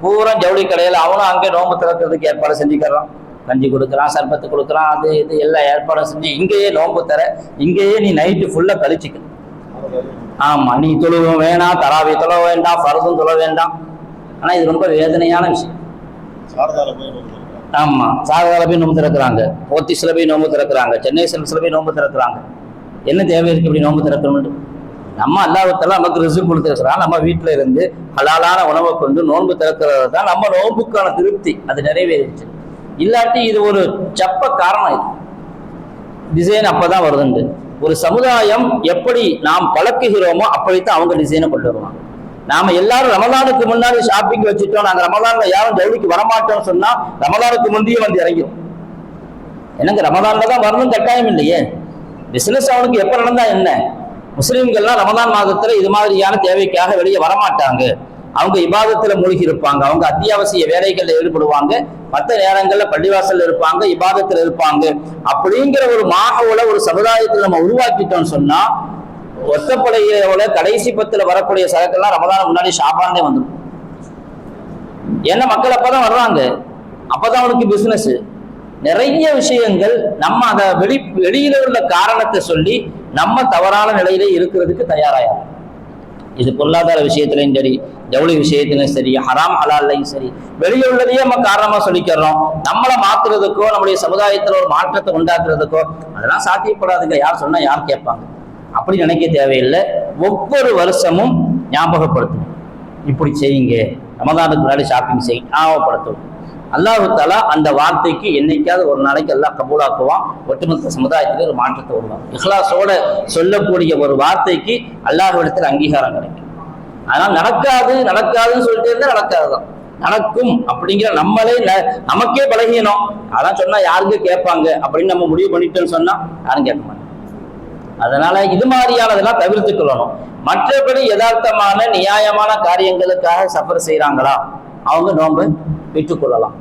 பூரா ஜவுளி கடையில அவனும் அங்கே நோம்பு திறக்கிறதுக்கு ஏற்பாடு செஞ்சுக்கிறான். கஞ்சி கொடுக்குறான், சர்பத்து கொடுக்குறான், அது இது எல்லாம் ஏற்பாடு செஞ்சு இங்கேயே நோம்பு தர, இங்கேயே நீ நைட்டு ஃபுல்லா கழிச்சுக்கணும். ஆமா, நீ தொழுவும் வேணாம், தராவி தொழ வேண்டாம், ஃபர்தும் தொழ வேண்டாம். ஆனா இது ரொம்ப வேதனையான விஷயம். ஆமா, சாரதால போய் நோம்பு திறக்கிறாங்க, போத்திஸ்ல போய் நோம்பு திறக்கிறாங்க, சென்னை செல்ஸ்ல போய் நோம்பு திறக்கிறாங்க. என்ன தேவை இருக்கு இப்படி நோம்பு திறக்கணும்னு? நம்ம அல்லாஹ்வுத்தாலா நமக்கு ரிஸ்க் கொடுத்துருக்கிறான். நம்ம வீட்டுல இருந்து ஹலாலான உணவை கொண்டு நோன்பு திறக்கிறது தான் நம்ம நோன்புக்கான திருப்தி, அது நிறைவேறிச்சு. இல்லாட்டி இது ஒரு சப்ப காரணம். இது டிசைன் அப்பதான் வருதுண்டு. ஒரு சமுதாயம் எப்படி நாம் பழக்குகிறோமோ அப்படித்தான் அவங்க டிசைனை கொண்டு வருவாங்க. நாம எல்லாரும் ரமலானுக்கு முன்னாடி ஷாப்பிங் வச்சுட்டோம், நாங்க ரமலான்ல யாரும் ஜவுளிக்கு வரமாட்டோம்னு சொன்னா ரமலானுக்கு முந்தையே வந்து இறங்கிடும். எனக்கு ரமலான்ல தான் வரணும் கட்டாயம் இல்லையே. பிசினஸ் அவனுக்கு எப்ப நடந்தா என்ன? முஸ்லிம்கள்லாம் ரமலான் மாதத்துல இது மாதிரியான தேவைக்காக வெளியே வரமாட்டாங்க. அவங்க இபாதத்துல மூழ்கி இருப்பாங்க, அவங்க அத்தியாவசிய வேலைகள்ல ஈடுபடுவாங்க, மற்ற நேரங்கள்ல பள்ளிவாசல்ல இருப்பாங்க, இபாதத்துல இருப்பாங்க. அப்படிங்கிற ஒரு மாகவுல ஒரு சமுதாயத்துல நம்ம உருவாக்கிட்டோம்னு சொன்னா ஒத்தப்படையோட கடைசி 10 வரக்கூடிய சரக்கெல்லாம் ரமலான் முன்னாடி ஷாபானே வந்துடும். ஏன்னா மக்கள் அப்பதான் வர்றாங்க, அப்பதான் அவனுக்கு பிசினஸ். நிறைய விஷயங்கள் நம்ம அதை வெளியில உள்ள காரணத்தை சொல்லி நம்ம தவறான நிலையிலே இருக்கிறதுக்கு தயாராகும். இது பொருளாதார விஷயத்திலையும் சரி, ஜவுளி விஷயத்திலையும் சரி, ஹராம் ஹலால்லையும் சரி, வெளியே உள்ளதையே நம்ம காரணமா சொல்லிக்கிறோம். நம்மளை மாத்துறதுக்கோ நம்முடைய சமுதாயத்துல ஒரு மாற்றத்தை உண்டாக்குறதுக்கோ அதெல்லாம் சாத்தியப்படாதுங்க. யார் சொன்னா யார் கேட்பாங்க? அப்படி நினைக்க தேவையில்லை. ஒவ்வொரு வருஷமும் ஞாபகப்படுத்தும், இப்படி செய்யுங்க, ரமதானுக்கு முன்னாடி ஷாப்பிங் செய்ய ஞாபகப்படுத்தும். அல்லாஹ் தஆலா அந்த வார்த்தைக்கு என்னைக்காவது ஒரு நாளைக்கு அல்லாஹ் கபூலாக்குவான். ஒட்டுமொத்த சமுதாயத்துக்கு ஒரு மாற்றத்தை வருவான். இஹ்லாஸோட சொல்லக்கூடிய ஒரு வார்த்தைக்கு அல்லாஹ்விடத்தில் அங்கீகாரம் கிடைக்கும். அதனால் நடக்காதுன்னு சொல்லிட்டு இருந்தா நடக்காதுதான், நடக்கும் அப்படிங்கிற நம்மளே நமக்கே பழகினோம். அதான் சொன்னா யாருக்கு கேட்பாங்க அப்படின்னு நம்ம முடிவு பண்ணிட்டோன்னு சொன்னா யாரும் கேட்க மாட்டாங்க. அதனால இது மாதிரியானதெல்லாம் தவிர்த்து கொள்ளணும். மற்றபடி யதார்த்தமான நியாயமான காரியங்களுக்காக சஃபர் செய்யறாங்களா, அவங்க நோன்பு விட்டுக்கொள்ளலாம்.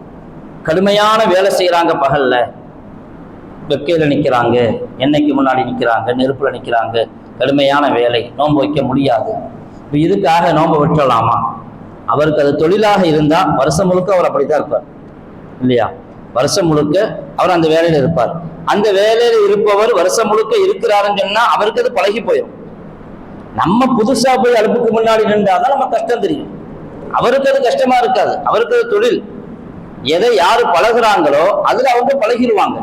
கடுமையான வேலை செய்யறாங்க, பகல்ல வெக்கையில நிக்கிறாங்க, எண்ணெய்க்கு முன்னாடி நிக்கிறாங்க, நெருப்புல நிக்கிறாங்க, கடுமையான வேலை, நோன்பு வைக்க முடியாது. இப்போ இதுக்காக நோன்பு விட்டுறலாமா? அவருக்கு அது தொழிலாக இருந்தா வருஷம் முழுக்க அவர் அப்படித்தான் இருப்பார் இல்லையா? வருஷம் முழுக்க அவர் அந்த வேலையில இருப்பார். அந்த வேலையில இருப்பவர் வருஷம் முழுக்க இருக்கிறாருன்னு சொன்னா அவருக்கு அது பழகி போயிடும். நம்ம புதுசா போய் அடுப்புக்கு முன்னாடி நின்றாதான் நம்ம கஷ்டம் தெரியும். அவருக்கு அது கஷ்டமா இருக்காது, அவருக்கு அது தொழில். எதை யாரு பழகுறாங்களோ அதுல அவங்க பழகிடுவாங்க.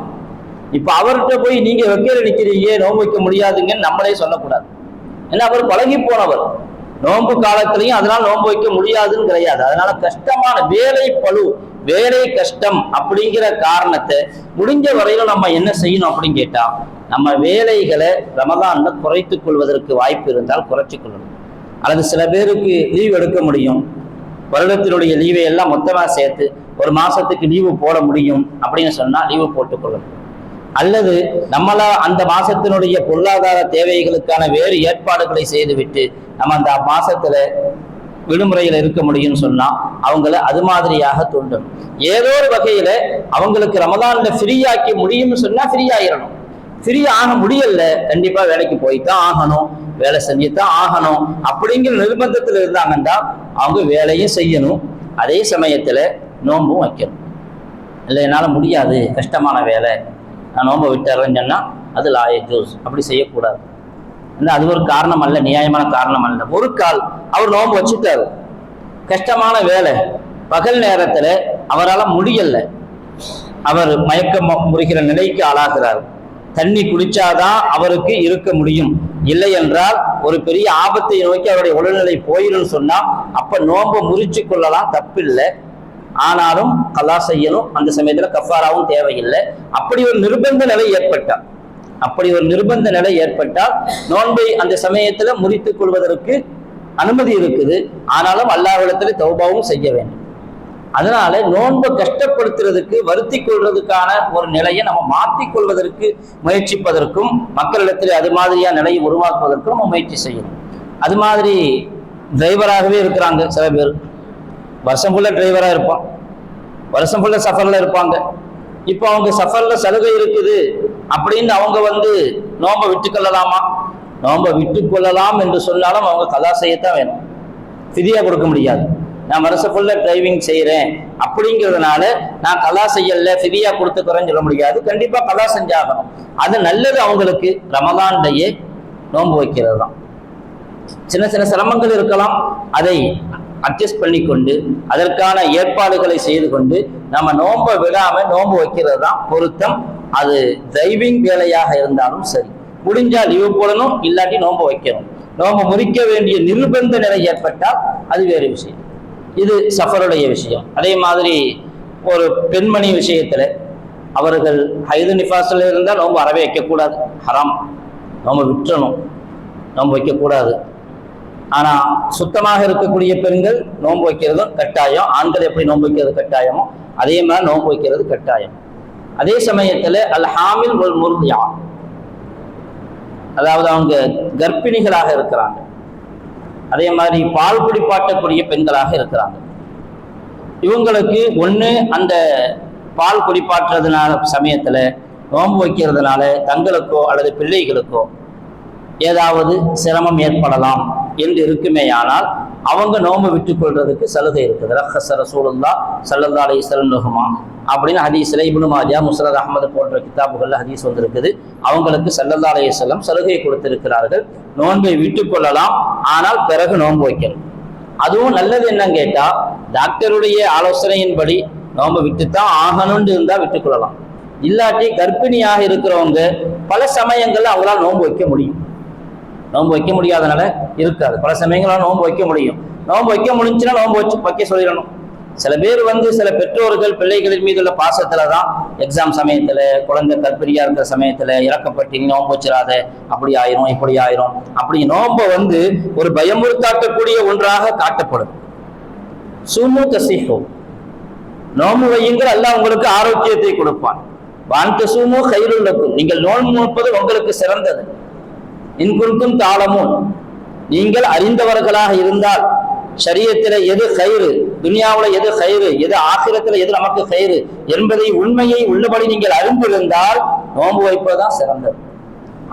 இப்ப அவர்கிட்ட போய் நீங்க வைக்கையில நிக்கிறீங்க, நோன்பு வைக்க முடியாதுங்கன்னு நம்மளே சொல்லக்கூடாது. ஏன்னா அவர் பழகி போனவர். நோன்பு காலத்திலையும் அதனால நோன்பு வைக்க முடியாதுன்னு கிடையாது. அதனால கஷ்டமான வேலை பளு, வேலை கஷ்டம் அப்படிங்கிற காரணத்தை முடிஞ்ச வரையிலும் நம்ம என்ன செய்யணும் அப்படின்னு கேட்டா, நம்ம வேலைகளை ரமதான்ல குறைத்துக் கொள்வதற்கு வாய்ப்பு இருந்தால் குறைச்சிக் கொள்ளணும். அல்லது சில பேருக்கு லீவ் எடுக்க முடியும், வருடத்தினுடைய லீவை எல்லாம் மொத்தமா சேர்த்து ஒரு மாசத்துக்கு லீவு போட முடியும் அப்படின்னு சொன்னா லீவு போட்டுக்கொள்ளணும். அல்லது நம்மளா அந்த மாசத்தினுடைய பொருளாதார தேவைகளுக்கான வேறு ஏற்பாடுகளை செய்துவிட்டு நம்ம அந்த மாசத்துல விடுமுறையில இருக்க முடியும்னு சொன்னா அவங்கள அது மாதிரியாக தூண்டணும். ஏதோ ஒரு வகையில அவங்களுக்கு ரமதான்ல ஃப்ரீ ஆக்கி முடியும்னு சொன்னா ஃப்ரீ ஆயிடணும். ஃப்ரீ ஆக முடியல, கண்டிப்பா வேலைக்கு போய்தான் ஆகணும், வேலை செஞ்சுதான் ஆகணும் அப்படிங்கிற நிர்பந்தத்தில் இருந்தாங்கன்னா அவங்க வேலையும் செய்யணும், அதே சமயத்துல நோன்பும் வைக்கணும். இல்லை என்னால முடியாது, கஷ்டமான வேலை, நான் நோன்பை விட்டுறேன்னு சொன்னா அது லாயே ஜூஸ், அப்படி செய்யக்கூடாது. அது ஒரு காரணம் அல்ல, நியாயமான காரணம் அல்ல. ஒரு கால் அவர் நோன்பு வச்சுட்டாரு, கஷ்டமான வேலை, பகல் நேரத்துல அவரால் முடியல, அவர் மயக்கம் முறிகிற நிலைக்கு ஆளாகிறார். தண்ணி குடிச்சாதான் அவருக்கு இருக்க முடியும், இல்லை என்றால் ஒரு பெரிய ஆபத்தை நோக்கி அவருடைய உடல்நிலை போயிடும் சொன்னா அப்ப நோன்பை முறிச்சு கொள்ளலாம், தப்பில்லை. ஆனாலும் கலா செய்யணும். அந்த சமயத்துல கஃபாராவும் தேவையில்லை. அப்படி ஒரு நிர்பந்த நிலை ஏற்பட்டால் நோன்பை அந்த சமயத்துல முறித்துக் கொள்வதற்கு அனுமதி இருக்குது. ஆனாலும் அல்லாஹ்விடத்துல தௌபாவும் செய்ய வேண்டும். அதனால நோன்பை கஷ்டப்படுத்துறதுக்கு வருத்தி கொள்றதுக்கான ஒரு நிலையை நம்ம மாற்றிக் கொள்வதற்கு முயற்சிப்பதற்கும் மக்களிடத்தில் அது மாதிரியான நிலையை உருவாக்குவதற்கும் நம்ம முயற்சி செய்யணும். அது மாதிரி டிரைவராகவே இருக்கிறாங்க சில பேர். வருஷம் ஃபுல்லாக டிரைவராக இருப்பான், வருஷம் ஃபுல்லாக சஃபரில் இருப்பாங்க. இப்போ அவங்க சஃபரில் சலுகை இருக்குது அப்படின்னு அவங்க நோன்பை விட்டுக்கொள்ளலாமா? நோன்பை விட்டுக்கொள்ளலாம் என்று சொன்னாலும் அவங்க கலா செய்யத்தான் வேணும். ஃபிதியா கொடுக்க முடியாது. நான் வருஷம் ஃபுல்லாக டிரைவிங் செய்கிறேன் அப்படிங்கிறதுனால நான் கலா செய்யல ஃபிதியா கொடுத்துக்கிறேன்னு சொல்ல முடியாது. கண்டிப்பாக கலா செஞ்சாகணும். அது நல்லது. அவங்களுக்கு ரமதான்டையே நோன்பு வைக்கிறது தான். சின்ன சின்ன சிரமங்கள் இருக்கலாம், அதை அட்ஜஸ்ட் பண்ணி கொண்டு அதற்கான ஏற்பாடுகளை செய்து கொண்டு நம்ம நோன்பை விடாம நோன்பு வைக்கிறது தான் பொருத்தம். அது டிரைவிங் வேலையாக இருந்தாலும் சரி, முடிஞ்சா லீவு போடணும், இல்லாட்டி நோன்பு வைக்கணும். நோன்பு முறிக்க வேண்டிய நிர்பந்த நிலை ஏற்பட்டால் அது வேறு விஷயம். இது சஃபருடைய விஷயம். அதே மாதிரி ஒரு பெண்மணி விஷயத்துல அவர்கள் ஹைது நிஃபாஸ்ல இருந்தால் நோன்பு அறவே வைக்கக்கூடாது, ஹராம். நோன்பு விட்டுறணும், நோன்பு வைக்கக்கூடாது. ஆனா சுத்தமாக இருக்கக்கூடிய பெண்கள் நோன்பு வைக்கிறதும் கட்டாயம். ஆண்கள் எப்படி நோன்பு வைக்கிறது கட்டாயமோ அதே மாதிரி நோன்பு வைக்கிறது கட்டாயம். அதே சமயத்துல அல் ஹாமில் வல் முர்தியா, அதாவது அவங்க கர்ப்பிணிகளாக இருக்கிறாங்க, அதே மாதிரி பால் குடிப்பாட்டக்கூடிய பெண்களாக இருக்கிறாங்க. இவங்களுக்கு ஒண்ணு அந்த பால் குடிப்பாட்டுறதுனால சமயத்துல நோன்பு வைக்கிறதுனால தங்களுக்கோ அல்லது பிள்ளைகளுக்கோ ஏதாவது சிரமம் ஏற்படலாம் என்று இருக்குமேயானால் அவங்க நோன்பு விட்டுக் கொள்றதுக்கு சலுகை இருக்குது. ரஹ்ஸ ரசூலுல்லாஹ் ஸல்லல்லாஹு அலைஹி வஸல்லம் அப்படின்னு ஹதீஸ்ல இப்னு மாஜா, முஸ்னத் அஹ்மத் போன்ற கிதாபுகள்ல ஹதீஸ் வந்திருக்குது. அவங்களுக்கு ஸல்லல்லாஹு அலைஹி வஸல்லம் சலுகை கொடுத்திருக்கிறார்கள். நோன்பை விட்டுக் கொள்ளலாம், ஆனால் பிறகு நோன்பு வைக்கணும். அதுவும் நல்லது. என்னன்னு கேட்டா, டாக்டருடைய ஆலோசனையின்படி நோன்பை விட்டுத்தான் ஆகணும்னு இருந்தா விட்டுக் கொள்ளலாம். இல்லாட்டி கர்ப்பிணியாக இருக்கிறவங்க பல சமயங்கள்ல அவங்களால நோன்பு வைக்க முடியும். நோன்பு வைக்க முடியாதனால இருக்காது. பல சமயங்களால நோன்பு வைக்க முடியும். நோன்பு வைக்க முடிஞ்சுன்னா நோன்பு வைக்க சொல்லிடணும். சில பேர் சில பெற்றோர்கள் பிள்ளைகளின் மீது உள்ள பாசத்துலதான் எக்ஸாம் சமயத்துல, குழந்தை கர்ப்பிணியா இருக்கிற சமயத்துல இறக்கப்பட்டு நோன்பு வச்சிடாத, அப்படி ஆயிரும் இப்படி ஆயிரும் அப்படி நோன்பை ஒரு பயமுறுத்தாட்டக்கூடிய ஒன்றாக காட்டப்படும். சுமு கசிஹோ, நோன்பு வையுங்கள், அல்லாஹ் உங்களுக்கு ஆரோக்கியத்தை கொடுப்பான். வான்க சுமு கைருல் லக்கும், நீங்கள் நோன்பு நோற்பது உங்களுக்கு சிறந்தது. இன்குன்கும் தாளமும், நீங்கள் அறிந்தவர்களாக இருந்தால் ஷரியத்துல எது கயிறு, துனியாவுல எது கயிறு, எது ஆகிரத்துல எது நமக்கு கயிறு என்பதை உண்மையை உள்ளபடி நீங்கள் அறிந்திருந்தால் நோன்பு வைப்பதுதான் சிறந்தது.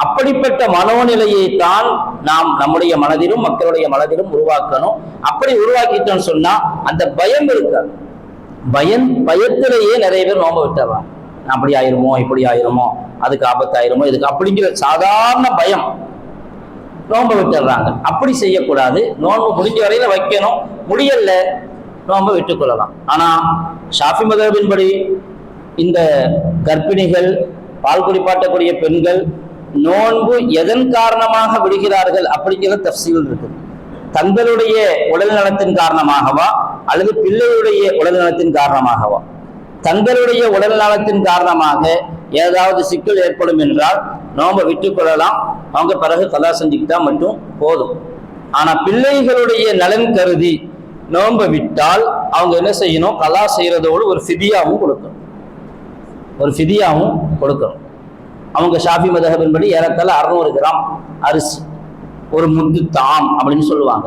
அப்படிப்பட்ட மனோநிலையை தான் நாம் நம்முடைய மனதிலும் மக்களுடைய மனதிலும் உருவாக்கணும். அப்படி உருவாக்கிட்டோம்னு சொன்னா அந்த பயம் இருக்காது. பயத்திலேயே நிறைய பேர் நோன்பு விட்டுறாங்க. அப்படி ஆயிருமோ இப்படி ஆயிருமோ, அதுக்கு ஆபத்தாயிருமோ, இதுக்கு அப்படிங்கிற சாதாரண பயம் நோன்பு விட்டுறாங்க. அப்படி செய்யக்கூடாது. நோன்பு முடிஞ்ச வரையில வைக்கணும், முடியல நோன்பு விட்டுக் கொள்ளலாம். ஆனா ஷாஃபி மதஹ்பின்படி இந்த கர்ப்பிணிகள், பால் குடிப்பாட்டக்கூடிய பெண்கள் நோன்பு எதன் காரணமாக விடுகிறார்கள் அப்படிங்கிற தஃசீல் இருக்குது. தங்களுடைய உடல் நலத்தின் காரணமாகவா அல்லது பிள்ளையுடைய உடல் நலத்தின் காரணமாகவா? தங்களுடைய உடல் நலத்தின் காரணமாக ஏதாவது சிக்கல் ஏற்படும் என்றால் நோன்பை விட்டுக் கொள்ளலாம். அவங்க பிறகு கலா செஞ்சுக்கிட்டா மட்டும் போதும். ஆனா பிள்ளைகளுடைய நலன் கருதி நோன்பை விட்டால் அவங்க என்ன செய்யணும்? கலா செய்யறதோடு ஒரு ஃபிதியாவும் கொடுக்கணும். அவங்க ஷாஃபி மதஹ்பின்படி ஏறத்தாழ 600 கிராம் அரிசி, ஒரு முத்து தாம் அப்படின்னு சொல்லுவாங்க.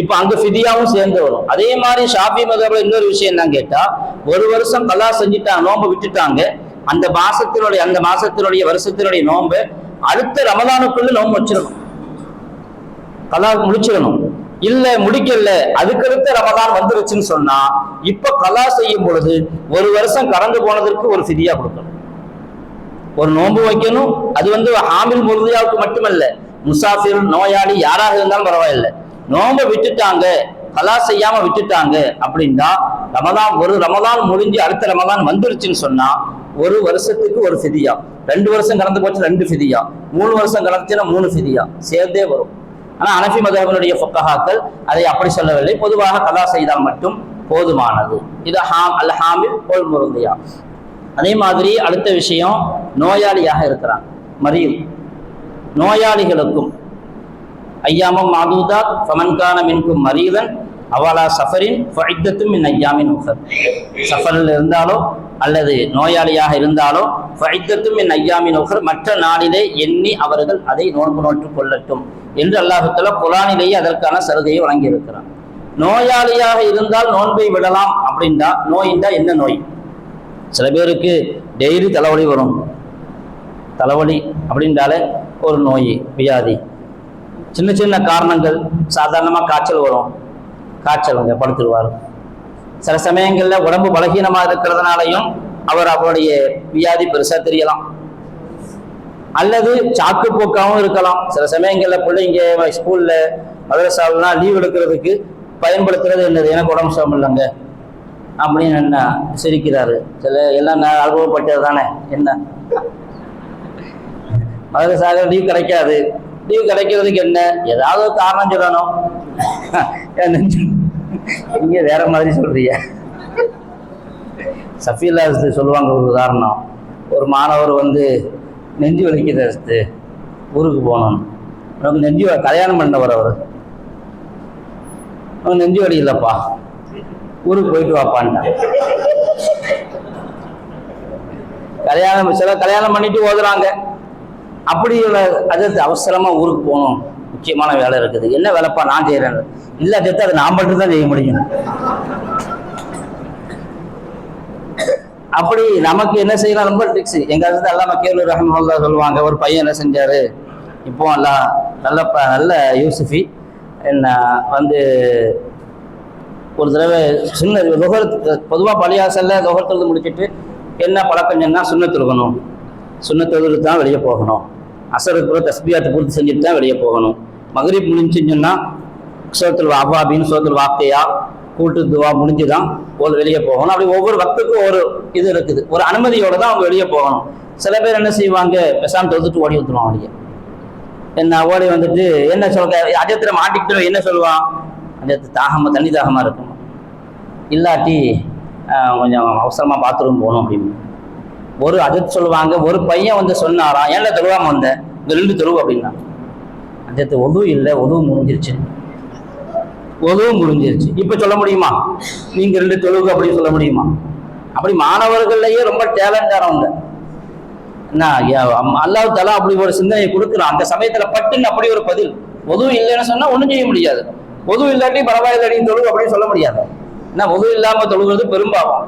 இப்ப அங்க ஃபிதியாவும் சேர்ந்து வரும். அதே மாதிரி ஷாஃபி மதஹ்பில் இன்னொரு விஷயம் என்ன கேட்டா, ஒரு வருஷம் கலா செஞ்சுட்டாங்க, நோன்பு விட்டுட்டாங்க. அந்த மாசத்தினுடைய வருஷத்தினுடைய நோன்பு அடுத்த ரமதானுக்குள்ள நோன்பு வச்சிடணும், கலா முடிச்சிடணும். இல்ல முடிக்கல, அதுக்கடுத்த ரமதான் வந்துருச்சுன்னு சொன்னா இப்ப கலா செய்யும் பொழுது ஒரு வருஷம் கடந்து போனதற்கு ஒரு ஃபிதியா கொடுக்கணும், ஒரு நோன்பு வைக்கணும். அது ஹாமில் முர்தியாவுக்கு மட்டுமல்ல, முசாஃபிர், நோயாளி யாராக இருந்தாலும் பரவாயில்லை. நோன்பை விட்டுட்டாங்க, கலா செய்யாம விட்டுட்டாங்க அப்படின்னா ஒரு ரமதான் முடிஞ்சு அடுத்த ரமதான் வந்துருச்சுன்னு சொன்னா ஒரு வருஷத்துக்கு ஒரு ஃபிதியா, 2 வருஷம் கடந்து போச்சு 2 ஃபிதியா, 3 வருஷம் கடந்துச்சுன்னா 3 ஃபிதியா சேர்ந்தே வரும். ஆனா ஹனஃபி மதஹ்பினுடைய ஃபுகஹாக்கள் அதை அப்படி சொல்லவில்லை. பொதுவாக கலா செய்தால் மட்டும் போதுமானது. இது அல் ஹாமில் போல் முருந்தையா. அதே மாதிரி அடுத்த விஷயம், நோயாளியாக இருக்கிறாங்க, மரீல் நோயாளிகளுக்கும் ஐயாமம் மாதூதாத் ஃபமன்கான மின்கும் மரீதன் அவலா சஃபரின் ஃபஇத்தத்தும் மின் ஐயாமின் உஹர். சஃபரில் இருந்தாலோ அல்லது நோயாளியாக இருந்தாலோ ஃபஇத்தத்தும் மின் ஐயாமின் உஹர், மற்ற நாளிலே எண்ணி அவர்கள் அதை நோன்பு நோற்றுக் கொள்ளட்டும் என்று அல்லாஹ் தஆலா குர்ஆனிலேயே அதற்கான சலுகையை வழங்கியிருக்கிறான். நோயாளியாக இருந்தால் நோன்பை விடலாம் அப்படின்னா, நோயின்றா என்ன நோய்? சில பேருக்கு டெய்லி தலைவலி வரும். தலைவலி அப்படின்றாலே ஒரு நோய், வியாதி. சின்ன சின்ன காரணங்கள், சாதாரணமாக காய்ச்சல் வரும், காய்ச்சலுங்க படுத்துருவார். சில சமயங்களில் உடம்பு பலகீனமாக இருக்கிறதுனாலையும் அவருடைய வியாதி பெருசாக தெரியலாம். அல்லது சாக்கு போக்காகவும் இருக்கலாம். சில சமயங்களில் பிள்ளைங்க ஸ்கூலில் மதரசாலாம் லீவ் எடுக்கிறதுக்கு பயன்படுத்துறது என்னது, எனக்கு உடம்பு சமம் இல்லைங்க அப்படின்னு என்ன சிரிக்கிறாரு. சில எல்லாம் நான் அனுபவப்பட்டது தானே. என்ன மதரசாக லீவ் கிடைக்காது. லீவ் கிடைக்கிறதுக்கு என்ன, ஏதாவது ஒரு காரணம் சொல்லணும். இங்கே வேற மாதிரி சொல்றிய. சஃபீலா சொல்லுவாங்க ஒரு உதாரணம். ஒரு மாணவர் நெஞ்சு வலிக்குது, ஊருக்கு போகணும். நமக்கு நெஞ்சு கல்யாணம் பண்ணவர் அவர், நெஞ்சு வலி இல்லைப்பா, ஊருக்கு போயிட்டு வாப்பான்ட்டான். கல்யாணம் பண்ணிட்டு ஓதுறாங்க. அப்படி அது அவசரமா ஊருக்கு போகணும், முக்கியமான வேலை இருக்குது. என்ன வேலைப்பா? நான் செய்யறேன். இல்ல சேர்த்து அதை நான் மட்டும் தான் செய்ய முடியும். அப்படி நமக்கு என்ன செய்யலாம், ரொம்ப ட்ரிக்ஸ். எங்க அடுத்து அல்லாம கேள்வி ரஹ்மத்துல்லாஹி சொல்லுவாங்க, ஒரு பையன் என்ன செஞ்சாரு, இப்போ நல்ல யூசுஃபி என்ன ஒரு தடவை சின்ன பொதுவாக பள்ளியாசல்ல தொகர்த்தொழுது முடிச்சுட்டு என்ன பழக்கம் சொன்னா, சுண்ணத்தொழுகணும், சுண்ணத்தொழுது தான் வெளியே போகணும். அசருக்கு கூட தஸ்பியாத்தை பூர்த்தி செஞ்சுட்டு தான் வெளியே போகணும். மகரிப் முடிஞ்சுன்னு சொன்னால் சோத்துல் வாபாபின்னு சோத்துல் வாக்கையா கூட்டு துவா முடிஞ்சுதான் வெளியே போகணும். அப்படி ஒவ்வொரு வக்துக்கும் ஒரு இது இருக்குது, ஒரு அனுமதியோட தான் அவங்க வெளியே போகணும். சில பேர் என்ன செய்வாங்க, பெசாம தொழுதுட்டு ஓடி வந்துடுவான் வெளியே. என்ன ஓடி என்ன சொல்ல, அஜத்துல மாட்டிக்கிட்டு என்ன சொல்லுவான், அஜத்து தண்ணி தாகமா இருக்கும், இல்லாட்டி கொஞ்சம் அவசரமா பாத்ரூம் போகணும் அப்படின்னு ஒரு அஜத் சொல்லுவாங்க. ஒரு பையன் சொன்னாராம், ஏன்ல தொழுவாம வந்தேன், இந்த 2 தொழுவு அப்படின்னா. அஜத்து ஒது இல்லை, ஒதுவும் முடிஞ்சிருச்சு, இப்ப சொல்ல முடியுமா நீங்க 2 தொழுவு அப்படின்னு சொல்ல முடியுமா? அப்படி மாணவர்கள்லயே ரொம்ப டேலண்டானவங்க. அல்லாஹ் தஆலா அப்படி ஒரு சிந்தனையை கொடுக்குறான். அந்த சமயத்துல பட்டுன்னு அப்படி ஒரு பதில். ஒது இல்லைன்னு சொன்னா ஒண்ணும் செய்ய முடியாது. ஒது இல்லாட்டி பரவாயில்லை தொழுவு அப்படின்னு சொல்ல முடியாது. ஏன்னா ஒது இல்லாம தொழுகிறது பெரும்பாவம்.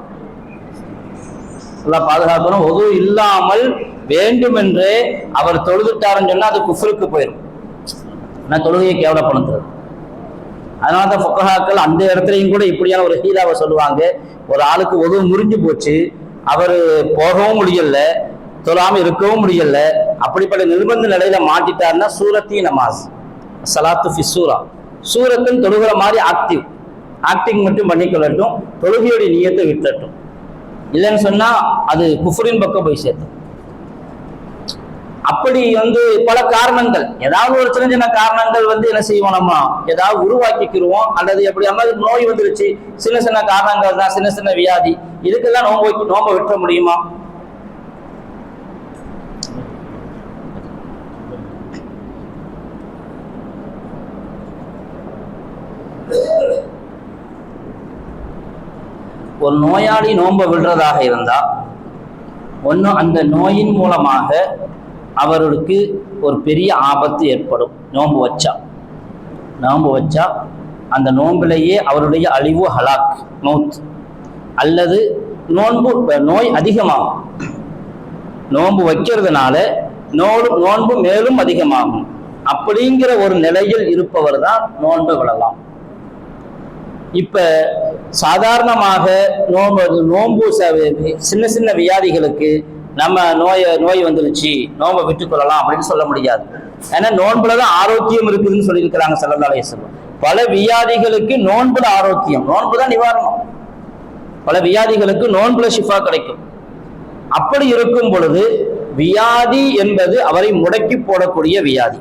எல்லாம் பாதுகாக்கணும். ஒது இல்லாமல் வேண்டுமென்றே அவர் தொழுதுட்டாருன்னு சொன்னா அது குஃப்ருக்கு போயிடும். ஆனா தொழுகையை கேவலப்படுத்துறது. அதனாலதான் ஃபுகஹாக்கள் அந்த இடத்துலையும் கூட இப்படியான ஒரு ஹீலாவை சொல்லுவாங்க. ஒரு ஆளுக்கு ஒது முறிஞ்சு போச்சு, அவர் போகவும் முடியல, தொழாம இருக்கவும் முடியல, அப்படிப்பட்ட நிர்பந்த நிலையில மாட்டிட்டாருன்னா சூரத்தி நமாஸ், சலாத்து ஃபி சூரா, சூரத்துன்னு தொழுகிற மாதிரி ஆக்டிங் மட்டும் பண்ணிக்கொள்ளட்டும், தொழுகையுடைய நியத்தை விட்டுறட்டும். இல்லைன்னு சொன்னா அது குஃப்ரின் பக்கம் போய் சேர்த்தும். அப்படி பல காரணங்கள், ஏதாவது ஒரு சின்ன சின்ன காரணங்கள் என்ன செய்வோம், நம்ம ஏதாவது உருவாக்கிக்கிருவோம். அல்லது எப்படி அம்மா நோய் வந்துருச்சு, சின்ன சின்ன காரணங்கள் தான், சின்ன சின்ன வியாதி, இதுக்கெல்லாம் நோம்ப விட்டுற முடியுமா? ஒரு நோயாளி நோன்பை விடுறதாக இருந்தா, ஒன்றும் அந்த நோயின் மூலமாக அவருக்கு ஒரு பெரிய ஆபத்து ஏற்படும். நோன்பு வச்சா அந்த நோன்பிலேயே அவருடைய அழிவு, ஹலாக், மௌத். அல்லது நோய் அதிகமாகும். நோன்பு வைக்கிறதுனால நோன்பு மேலும் அதிகமாகும். அப்படிங்கிற ஒரு நிலையில் இருப்பவர் தான் நோன்பை விடலாம். இப்ப சாதாரணமாக நோன்பு சின்ன சின்ன வியாதிகளுக்கு நம்ம நோய் வந்துருச்சு, நோன்பை விட்டுக்கொள்ளலாம் அப்படின்னு சொல்ல முடியாது. ஏன்னா நோன்புலதான் ஆரோக்கியம் இருக்குதுன்னு சொல்லியிருக்கிறாங்க ஸல்லல்லாஹு அலைஹி வஸல்லம். பல வியாதிகளுக்கு நோன்புல ஆரோக்கியம், நோன்புதான் நிவாரணம். பல வியாதிகளுக்கு நோன்புல ஷிஃபா கிடைக்கும். அப்படி இருக்கும் பொழுது வியாதி என்பது அவரை முடக்கி போடக்கூடிய வியாதி,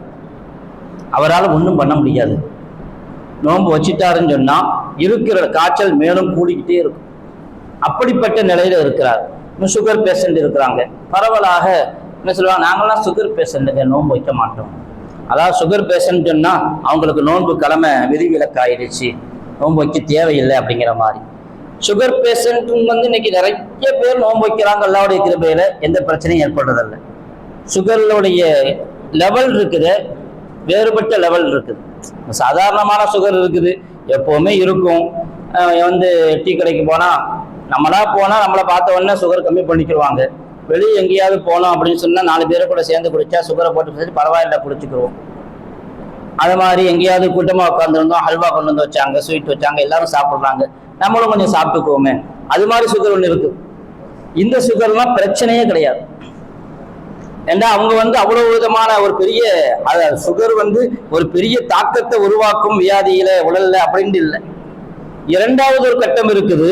அவரால் ஒன்றும் பண்ண முடியாது. நோன்பு வச்சுட்டாருன்னு சொன்னா இருக்கிற காய்ச்சல் மேலும் கூடிக்கிட்டே இருக்கும். அப்படிப்பட்ட நிலையில இருக்கிறார். இன்னும் சுகர் பேஷண்ட் இருக்கிறாங்க, பரவலாக என்ன சொல்லுவாங்க, நாங்களாம் சுகர் பேஷண்ட்டுங்க, நோன்பு வைக்க மாட்டோம். அதாவது சுகர் பேஷண்ட் சொன்னா அவங்களுக்கு நோன்பு கிழமை விதிவிலக்காயிடுச்சு, நோன்பு வைக்க தேவையில்லை அப்படிங்கிற மாதிரி. சுகர் பேஷண்ட் இன்னைக்கு நிறைய பேர் நோன்பு வைக்கிறாங்க, அல்லாஹ்வுடைய கிருபையில எந்த பிரச்சனையும் ஏற்படுறதில்லை. சுகருடைய லெவல் இருக்குது, வேறுபட்ட லெவல் இருக்குது. சாதாரணமான சுகர் இருக்குது, எப்பவுமே இருக்கும். டீ கடைக்கு போனா நம்மளா போனா நம்மளை பார்த்த உடனே சுகர் கம்மி பண்ணிக்கிடுவாங்க. வெளியே எங்கேயாவது போனோம் அப்படின்னு சொன்னா 4 பேரை கூட சேர்ந்து குடிச்சா சுகரை போட்டு பரவாயில்ல குடிச்சுக்குவோம். அது மாதிரி எங்கேயாவது கூட்டமா உட்காந்துருந்தோம், ஹல்வா கொண்டு வந்து வச்சாங்க, ஸ்வீட் வச்சாங்க, எல்லாரும் சாப்பிடுறாங்க, நம்மளும் கொஞ்சம் சாப்பிட்டுக்குவோமே, அது மாதிரி சுகர் ஒன்று இருக்கு. இந்த சுகர்லாம் பிரச்சனையே கிடையாது. ஏன்னா அவங்க அவ்வளவு விதமான ஒரு பெரிய சுகர் ஒரு பெரிய தாக்கத்தை உருவாக்கும் வியாதியில உடல்ல அப்படின்ட்டு இல்லை. இரண்டாவது ஒரு கட்டம் இருக்குது,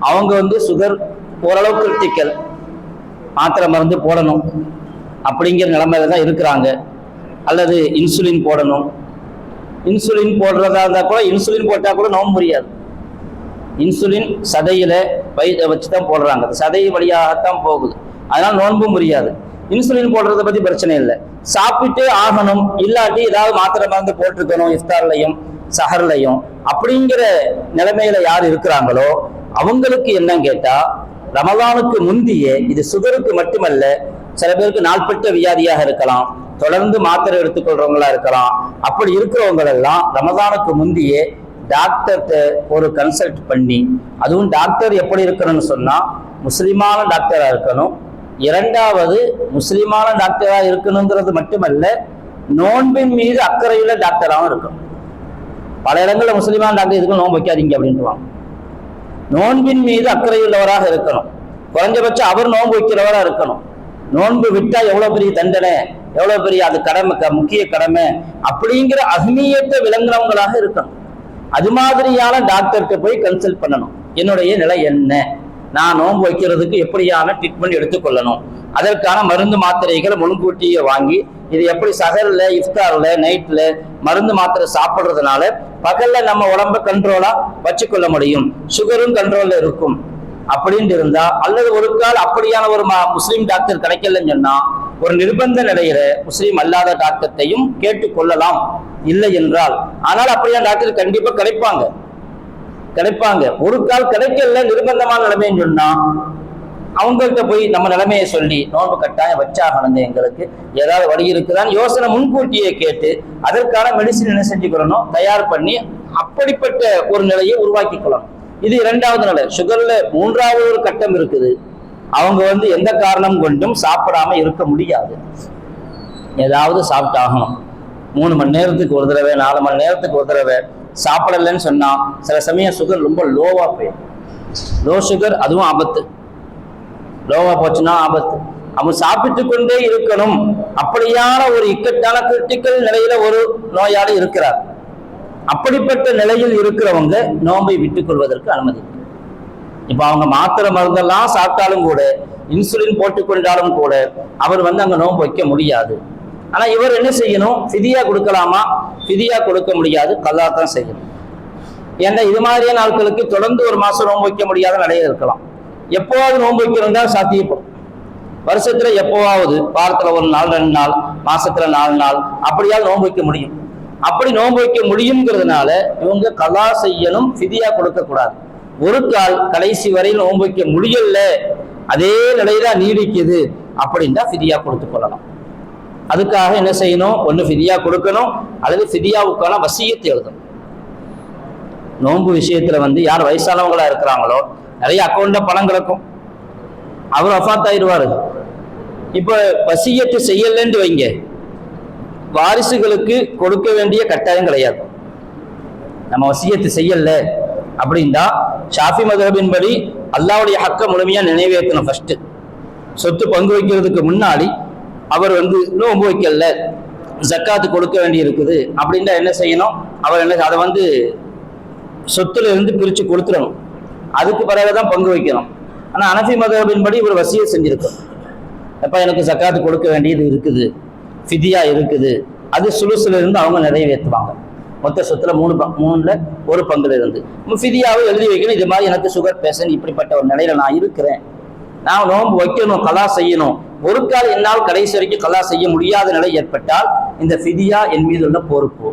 அவங்க சுகர் ஓரளவு கிரிட்டிக்கல், மாத்திரை மருந்து போடணும் அப்படிங்கிற நிலைமையில தான் இருக்கிறாங்க. அல்லது இன்சுலின் போடணும். இன்சுலின் போடுறதா இருந்தா கூட இன்சுலின் போட்டா கூட நோம்ப முடியாது. இன்சுலின் சதையில வச்சுதான் போடுறாங்க, சதை வழியாகத்தான் போகுது, அதனால நோன்பு முடியாது. இன்சுலின் போடுறதை பத்தி பிரச்சனை இல்லை, சாப்பிட்டே ஆகணும், இல்லாட்டி ஏதாவது மாத்திரை மருந்து போட்டிருக்கணும் இஃப்தார்லையும் சஹர்லையும் அப்படிங்கிற நிலைமையில யார் இருக்கிறாங்களோ அவங்களுக்கு என்ன கேட்டா, ரமலானுக்கு முந்திய இது சுகருக்கு மட்டுமல்ல, சில பேருக்கு நாள்பட்ட வியாதியாக இருக்கலாம், தொடர்ந்து மாத்திரை எடுத்துக்கொள்றவங்களா இருக்கலாம். அப்படி இருக்கிறவங்க எல்லாம் ரமலானுக்கு முந்திய டாக்டர்கிட்ட ஒரு கன்சல்ட் பண்ணி, அதுவும் டாக்டர் எப்படி இருக்கணும்னு சொன்னா முஸ்லிமான டாக்டரா இருக்கணும். இரண்டாவது முஸ்லிமான டாக்டரா இருக்கணுங்கிறது மட்டுமல்ல, நோன்பின் மீது அக்கறையுள்ள டாக்டராகவும் இருக்கணும். பல இடங்கள்ல முஸ்லிமான டாக்டர் இதுக்கு நோன்பு வைக்காதீங்க அப்படின்ட்டுவாங்க. நோன்பின் மீது அக்கறையுள்ளவராக இருக்கணும். குறைஞ்சபட்சம் அவர் நோன்பு வைக்கிறவராக இருக்கணும். நோன்பு விட்டா எவ்வளவு பெரிய தண்டனை, எவ்வளவு பெரிய அது கடமை, முக்கிய கடமை அப்படிங்கிற அஹ்மியத்தை விளங்குறவங்களாக இருக்கணும். அது மாதிரியான டாக்டர்கிட்ட போய் கன்சல்ட் பண்ணணும். என்னுடைய நிலை என்ன, நான் நோன்பு வைக்கிறதுக்கு எப்படியான ட்ரீட்மெண்ட் எடுத்துக்கொள்ளணும், அதற்கான மருந்து மாத்திரைகளை முன்கூட்டியே வாங்கி, இது எப்படி சஹர்ல இஃப்தார்ல நைட்ல மருந்து மாத்திரை சாப்பிட்றதுனால பகல்ல நம்ம உடம்ப கண்ட்ரோலா வச்சுக்கொள்ள முடியும், சுகரும் கண்ட்ரோல்ல இருக்கும் அப்படின்னு இருந்தா, அல்லது ஒரு கால் அப்படியான ஒரு முஸ்லீம் டாக்டர் கிடைக்கலன்னு சொன்னா ஒரு நிர்பந்த நிலையில முஸ்லீம் அல்லாத டாக்டர்த்தையும் கேட்டுக்கொள்ளலாம். இல்லை என்றால், ஆனால் அப்படியான டாக்டர் கண்டிப்பா கிடைப்பாங்க. ஒரு கால் கிடைக்கல நிர்பந்தமான நிலைமைன்னு சொன்னா அவங்கள்ட்ட போய் நம்ம நிலைமையை சொல்லி, நோன்பு கட்டாயம் வச்சாகணுங்க, எங்களுக்கு ஏதாவது வழி இருக்குதான்னு யோசனை முன்கூட்டியே கேட்டு அதற்கான மெடிசின் என்ன செஞ்சுக்கணும், தயார் பண்ணி அப்படிப்பட்ட ஒரு நிலையை உருவாக்கி கொள்ளணும். இது இரண்டாவது நிலை. சுகர்ல மூன்றாவது ஒரு கட்டம் இருக்குது. அவங்க எந்த காரணம் கொண்டும் சாப்பிடாம இருக்க முடியாது, ஏதாவது சாப்பிட்டாகணும். 3 மணி நேரத்துக்கு ஒரு தடவை, 4 மணி நேரத்துக்கு ஒரு தடவை சாப்பிடலன்னு சொன்னா சில சமயம் சுகர் ரொம்ப லோவா போயிடும். லோ சுகர் அதுவும் ஆபத்து, லோவா போச்சுன்னா ஆபத்து. அவங்க சாப்பிட்டு கொண்டே இருக்கணும். அப்படியான ஒரு இக்கட்டான கிரிட்டிக்கல் நிலையில ஒரு நோயாளி இருக்கிறார். அப்படிப்பட்ட நிலையில் இருக்கிறவங்க நோன்பை விட்டுக் கொள்வதற்கு அனுமதி. இப்ப அவங்க மாத்திரை மருந்தெல்லாம் சாப்பிட்டாலும் கூட, இன்சுலின் போட்டுக்கொண்டாலும் கூட அவர் அங்க நோன்பு வைக்க முடியாது. ஆனா இவர் என்ன செய்யணும், ஃபிதியா கொடுக்கலாமா? ஃபிதியா கொடுக்க முடியாது, கல்லா தான் செய்யணும். ஏன்னா இது மாதிரியான நாட்களுக்கு தொடர்ந்து ஒரு மாசம் நோன்பு வைக்க முடியாத நிலையில இருக்கலாம். எப்போவாவது நோன்பு வைக்கிறோம் தான் சாத்தியப்படும். வருஷத்துல எப்போவாவது, வாரத்துல ஒரு நாள், 2 நாள், மாசத்துல 4 நாள் அப்படியாவது நோன்பு வைக்க முடியும். அப்படி நோன்பு வைக்க முடியுங்கிறதுனால இவங்க கலா செய்யணும், ஃபிதியா கொடுக்க கூடாது. ஒரு கால் கடைசி வரையில் நோன்பு வைக்க முடியல, அதே நிலையில நீடிக்குது அப்படின்னா ஃபிதியா கொடுத்து கொள்ளலாம். அதுக்காக என்ன செய்யணும், ஒண்ணு ஃபிதியா கொடுக்கணும், அல்லது ஃபிதியாவுக்கான வசியத்தை எழுதணும். நோன்பு விஷயத்துல யார் வயசானவங்களா இருக்கிறாங்களோ, நிறைய அக்கௌண்ட்ல பணம் கிடக்கும், அவர் வஃபாத் ஆயிடுவாரு. இப்ப வசியத்து செய்யலன்னு வைங்க, வாரிசுகளுக்கு கொடுக்க வேண்டிய கட்டாயம் கிடையாது. நம்ம வசியத்து செய்யல அப்படின்னா ஷாஃபி மதுஹபின் படி அல்லாஹ்வுடைய ஹக்க முழுமையா நினைவேற்றணும். ஃபர்ஸ்ட் சொத்து பங்கு வைக்கிறதுக்கு முன்னாடி அவர் நோன்பு வைக்கல, ஜக்காத்து கொடுக்க வேண்டி இருக்குது அப்படின்னா என்ன செய்யணும், அவர் அதை சொத்துல இருந்து பிரிச்சு கொடுத்துடணும். அதுக்கு பிறகுதான் பங்கு வைக்கணும். ஆனா ஹனஃபி மதுஹபின் படி இவர் வசிய செஞ்சிருக்கோம், அப்ப எனக்கு ஜக்காத்து கொடுக்க வேண்டியது இருக்குது, ஃபிதியா இருக்குது, அது சுலுசுல இருந்து அவங்க நிறைவேற்றுவாங்க. மொத்த சொத்துல மூணுல ஒரு பங்குல இருந்து ஃபிதியாவை எழுதி வைக்கணும். இது மாதிரி எனக்கு சுகர் பேஷண்ட், இப்படிப்பட்ட ஒரு நிலையில நான் இருக்கிறேன், நான் நோன்பு வைக்கணும், கலா செய்யணும். ஒரு கால் என்னால் கடைசி வரைக்கும் கலா செய்ய முடியாத நிலை ஏற்பட்டால் இந்த ஃபிதியா என் மீது உள்ள பொறுப்பு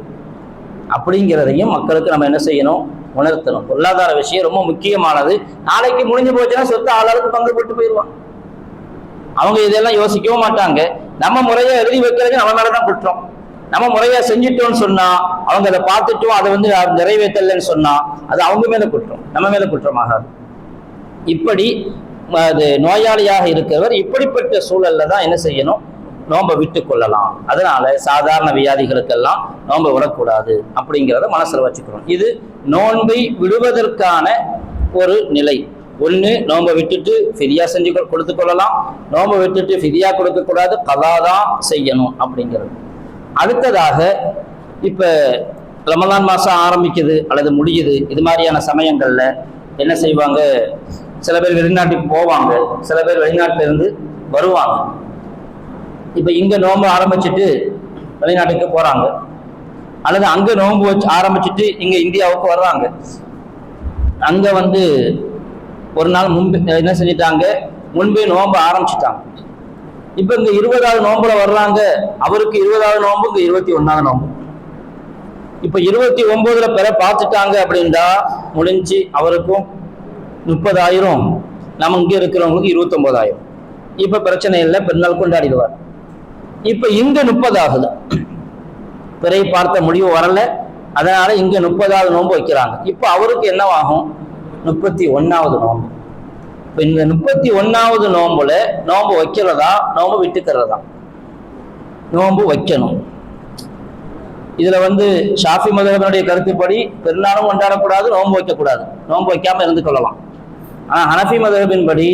அப்படிங்கிறதையும் மக்களுக்கு நம்ம என்ன செய்யணும், உணர்த்தணும். பொருளாதார விஷயம் ரொம்ப முக்கியமானது. நாளைக்கு முடிஞ்சு போச்சுன்னா சொத்து ஆளாளுக்கு பங்கு போட்டு போயிடுவான். அவங்க இதெல்லாம் யோசிக்கவும் மாட்டாங்க. நம்ம முறையா எழுதி வைக்கிறது நம்ம மேலதான் குற்றம். நம்ம முறையா செஞ்சுட்டோம்னு சொன்னா அவங்க அதை பார்த்துட்டும் அதை நிறைவேற்றலன்னு சொன்னா அது அவங்க மேல குற்றம், நம்ம மேல குற்றமாகாது. இப்படி அது நோயாளியாக இருக்கிறவர் இப்படிப்பட்ட சூழல்ல தான் என்ன செய்யணும், நோன்பை விட்டு கொள்ளலாம். அதனால சாதாரண வியாதிகளுக்கெல்லாம் நோன்பை விடக்கூடாது அப்படிங்கிறத மனசுல வச்சுக்கிறோம். இது நோன்பை விடுவதற்கான ஒரு நிலை. ஒன்று, நோன்பை விட்டுட்டு ஃபிதியா செஞ்சு கொடுத்து கொள்ளலாம். நோன்பை விட்டுட்டு ஃபிதியா கொடுக்கக்கூடாது, கலா தான் செய்யணும் அப்படிங்கிறது. அடுத்ததாக இப்ப ரமலான் மாசம் ஆரம்பிக்குது அல்லது முடியுது, இது மாதிரியான சமயங்கள்ல என்ன செய்வாங்க, சில பேர் வெளிநாட்டுக்கு போவாங்க, சில பேர் வெளிநாட்டுல இருந்து வருவாங்க. இப்ப இங்க நோன்பு ஆரம்பிச்சுட்டு வெளிநாட்டுக்கு போறாங்க, அல்லது அங்க நோன்பு வச்சு ஆரம்பிச்சுட்டு இங்க இந்தியாவுக்கு வர்றாங்க. அங்க ஒரு நாள் முன்பு என்ன செஞ்சிட்டாங்க, முன்பே நோன்பு ஆரம்பிச்சுட்டாங்க. இப்ப இங்க 20வது நோன்புல வர்றாங்க, அவருக்கு 20வது நோன்பு, இங்க 21வது நோன்பு. இப்ப 29ல பெற பார்த்துட்டாங்க அப்படின்னா முடிஞ்சு அவருக்கும் 30,000, நம்ம இங்க இருக்கிறவங்களுக்கு 29,000. இப்ப பிரச்சனை இல்லை, பெருநாள் கொண்டாடிடுவார். இப்ப இங்க 30 ஆகுது, பிறை பார்த்த முடிவு வரல, அதனால இங்க 30வது நோன்பு வைக்கிறாங்க. இப்ப அவருக்கு என்னவாகும், 31வது நோன்பு. இப்ப இந்த 31வது நோன்புல நோன்பு வைக்கிறதா நோன்பு விட்டுக்கிறதா? நோன்பு வைக்கணும். இதுல ஷாஃபி மதுஹபினுடைய கருத்துப்படி பெருநாளும் கொண்டாடக்கூடாது, நோன்பு வைக்கக்கூடாது, நோன்பு வைக்காம இருந்து கொள்ளலாம். ஆனா ஹனஃபி மதுஹபின் படி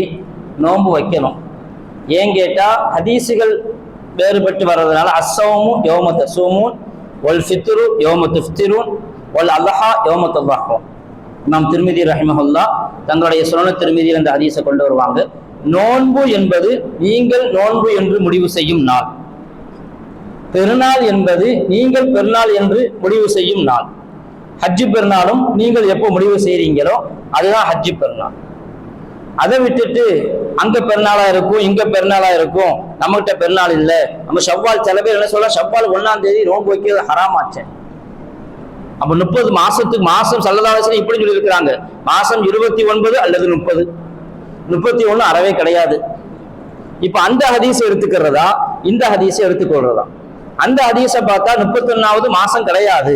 நோன்பு வைக்கணும். ஏன் கேட்டா ஹதீசுகள் வேறுபட்டு வர்றதுனால அஸ்ஸௌமு யௌம தஸூமூன் வல் ஃபித்ரு யௌம துஃப்திரூன் வல் அல்ஹா யௌம தضحூன். இமாம் திர்மிதி ரஹிமஹுல்லாஹ் தங்களுடைய சுனன் திர்மிதியில் இந்த ஹதீஸை கொண்டு வருவாங்க. நோன்பு என்பது நீங்கள் நோன்பு என்று முடிவு செய்யும் நாள், பெருநாள் என்பது நீங்கள் பெருநாள் என்று முடிவு செய்யும் நாள். ஹஜ்ஜு பெருநாளும் நீங்கள் எப்போ முடிவு செய்றீங்களோ அதுதான் ஹஜ்ஜு பெருநாள். அதை விட்டுட்டு அங்க பெருநாளா இருக்கும் இங்க பெருநாளா இருக்கும், நம்மகிட்ட பெருநாள் இல்லை, நம்ம ஷவ்வால், சில பேர் என்ன சொல்ல, ஷவ்வால் 1ஆம் தேதி நோன்பு வைக்கிறது ஹராமாச்சேன். அப்ப 30 மாசத்துக்கு மாசம் ஸல்லல்லாஹு அலைஹி வஸல்லம் இப்படி சொல்லி இருக்கிறாங்க, மாசம் 29 அல்லது 30, 31 அறவே கிடையாது. இப்ப அந்த ஹதீஸ் எடுத்துக்கிறதா இந்த ஹதீஸை எடுத்துக்கொள்றதா? அந்த ஹதீஸை பார்த்தா 31வது மாசம் கிடையாது,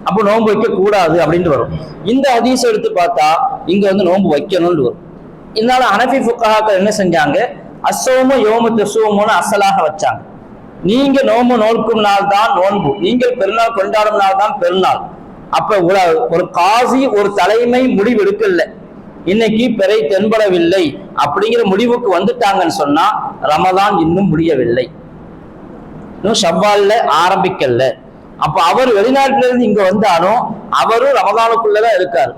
அப்போ நோன்பு வைக்க கூடாது அப்படின்ட்டு வரும். இந்த ஹதீஸை எடுத்து பார்த்தா இங்க நோன்பு வைக்கணும்னு வரும். இதனால ஹனஃபி ஃபுக்ஹாக்கள் என்ன செஞ்சாங்க, அஸ்ஸௌமு யௌம தஸூமூன்னு அசலாக வச்சாங்க. நீங்க நோன்பு நோக்கும் நாள் தான் நோன்பு, நீங்கள் பெருநாள் கொண்டாடும் நாள் தான் பெருநாள். அப்ப ஒரு காசி, ஒரு தலைமை முடிவு எடுக்கல, இன்னைக்கு பிறை தென்படவில்லை அப்படிங்கிற முடிவுக்கு வந்துட்டாங்கன்னு சொன்னா ரமலான் இன்னும் முடியவில்லை, இன்னும் ஷவ்வால்ல ஆரம்பிக்கல. அப்ப அவர் வெளிநாட்டுல இருந்து இங்க வந்தாலும் அவரும் ரமலானுக்குள்ளதான் இருக்காரு.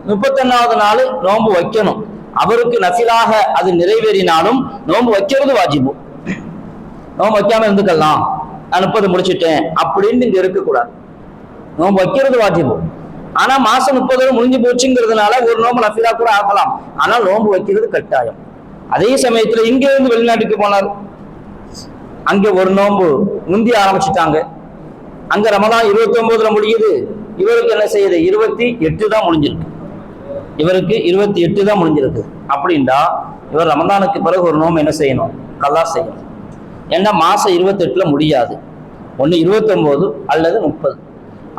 31வது நாள் நோன்பு வைக்கணும். அவருக்கு நஃபிலாக அது நிறைவேறினாலும் நோன்பு வைக்கிறது வாஜிபு. நோன்பு வைக்காம இருந்துக்கலாம், நான் 30 முடிச்சுட்டேன் அப்படின்னு இங்க இருக்கக்கூடாது, நோன்பு வைக்கிறது வாஜிபு. ஆனா மாசம் 30 முடிஞ்சு போச்சுங்கிறதுனால ஒரு நோன்பு நஃபிலா கூட ஆகலாம், ஆனால் நோன்பு வைக்கிறது கட்டாயம். அதே சமயத்துல இங்க இருந்து வெளிநாட்டுக்கு போனார், அங்க ஒரு நோன்பு முந்தி ஆரம்பிச்சுட்டாங்க, அங்க ரமலான் 29ல முடியுது, இவருக்கு என்ன செய்யுது 28 தான் முடிஞ்சிருக்கு, இவருக்கு 28 தான் முடிஞ்சிருக்கு. அப்படின்டா இவர் ரமலானுக்கு பிறகு ஒரு நோன்பு என்ன செய்யணும், கல்லா செய்யணும். ஏன்னா மாசம் 28ல முடியாது, ஒண்ணு 29 அல்லது 30.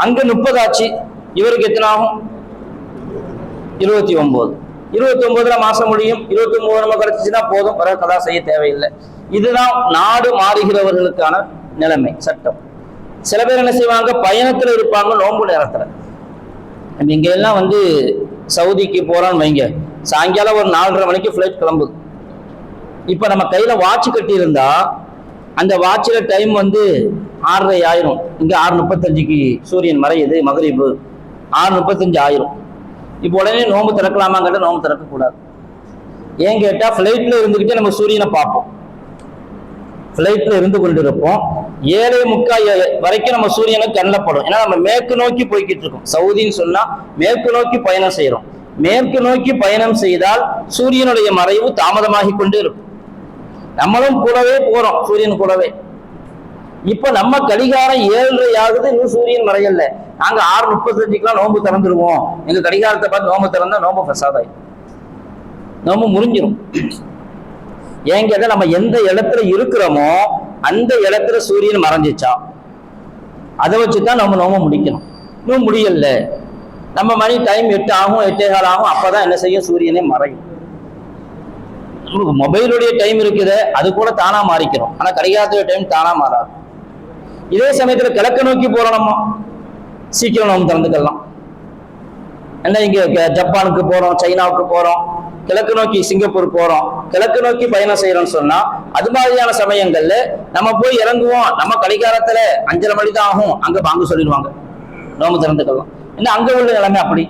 அங்க 30 ஆச்சு, இவருக்கு எத்தனை ஆகும், 29. 29ல மாசம் முடியும், 29 நம்ம கிடைச்சிச்சுன்னா போதும், பிறகு கல்லா செய்ய தேவையில்லை. இதுதான் நாடு மாறுகிறவர்களுக்கான நிலைமை, சட்டம். சில பேர் என்ன செய்வாங்க, பயணத்துல இருப்பாங்க நோன்பு நேரத்துல. இங்க எல்லாம் சவுதிக்கு போறான்னு வைங்க, சாயங்காலம் ஒரு 4:30 மணிக்கு ஃபிளைட் கிளம்புது. இப்ப நம்ம கையில வாட்ச் கட்டி இருந்தா அந்த வாட்சில டைம் 6:30 ஆயிரும். இங்க 6:35க்கு சூரியன் மறையுது, மகரிபு 6:35 ஆயிரும். இப்போ உடனே நோன்பு திறக்கலாமா கேட்டா நோன்பு திறக்க கூடாது. ஏன் கேட்டா ஃபிளைட்ல இருந்துகிட்டே நம்ம சூரியனை பார்ப்போம், ஃபிளைட்ல இருந்து கொண்டு இருப்போம், 7:45 வரைக்கும் நம்ம சூரியனுக்கு கண்ணில் படும். ஏன்னா நம்ம மேற்கு நோக்கி போய்கிட்டு இருக்கோம். சவுதின்னு சொன்னா மேற்கு நோக்கி பயணம் செய்யறோம். மேற்கு நோக்கி பயணம் செய்தால் சூரியனுடைய மறைவு தாமதமாகி கொண்டு இருக்கும். நம்மளும் கூடவே போறோம், சூரியன் கூடவே. இப்ப நம்ம கடிகாரம் 7:30 ஆகுது, இன்னும் சூரியன் மறையல. நாங்க 6:35 நோன்பு திறந்துருவோம். எங்க கடிகாரத்தை பார்த்து நோன்பு திறந்தா நோன்பு பிரசாதாய், நோன்பு முறிஞ்சிரும். ஏன் கேட்டா நம்ம எந்த இடத்துல இருக்கிறோமோ அந்த இடத்துல சூரியன் மறைஞ்சிச்சா அதை வச்சுதான் நம்ம நோன்பு முடிக்கணும். இன்னும் முடியல, நம்ம மணி டைம் 8 ஆகும், 8:15 ஆகும், அப்பதான் என்ன செய்யும், சூரியனே மறையும். மொபைலுடைய டைம் இருக்குது, அது கூட தானா மாறிக்கிறோம். ஆனா கடிகாரத்துடைய டைம் தானா மாறாது. இதே சமயத்துல கிழக்கு நோக்கி போறோம், நம்ம சீக்கிரம் நம்ம திறந்துக்கலாம். என்ன இங்க ஜப்பானுக்கு போறோம், சைனாவுக்கு போறோம், கிழக்கு நோக்கி சிங்கப்பூர் போறோம், கிழக்கு நோக்கி பயணம் செய்யறோம்னு சொன்னா அது மாதிரியான சமயங்கள்ல நம்ம போய் இறங்குவோம். நம்ம கடிகாரத்துல 5:30 மணி தான் ஆகும், அங்க பாங்கு சொல்லிடுவாங்க, நோம்பு திறந்துக்கலாம். என்ன அங்க உள்ள நிலைமை அப்படி.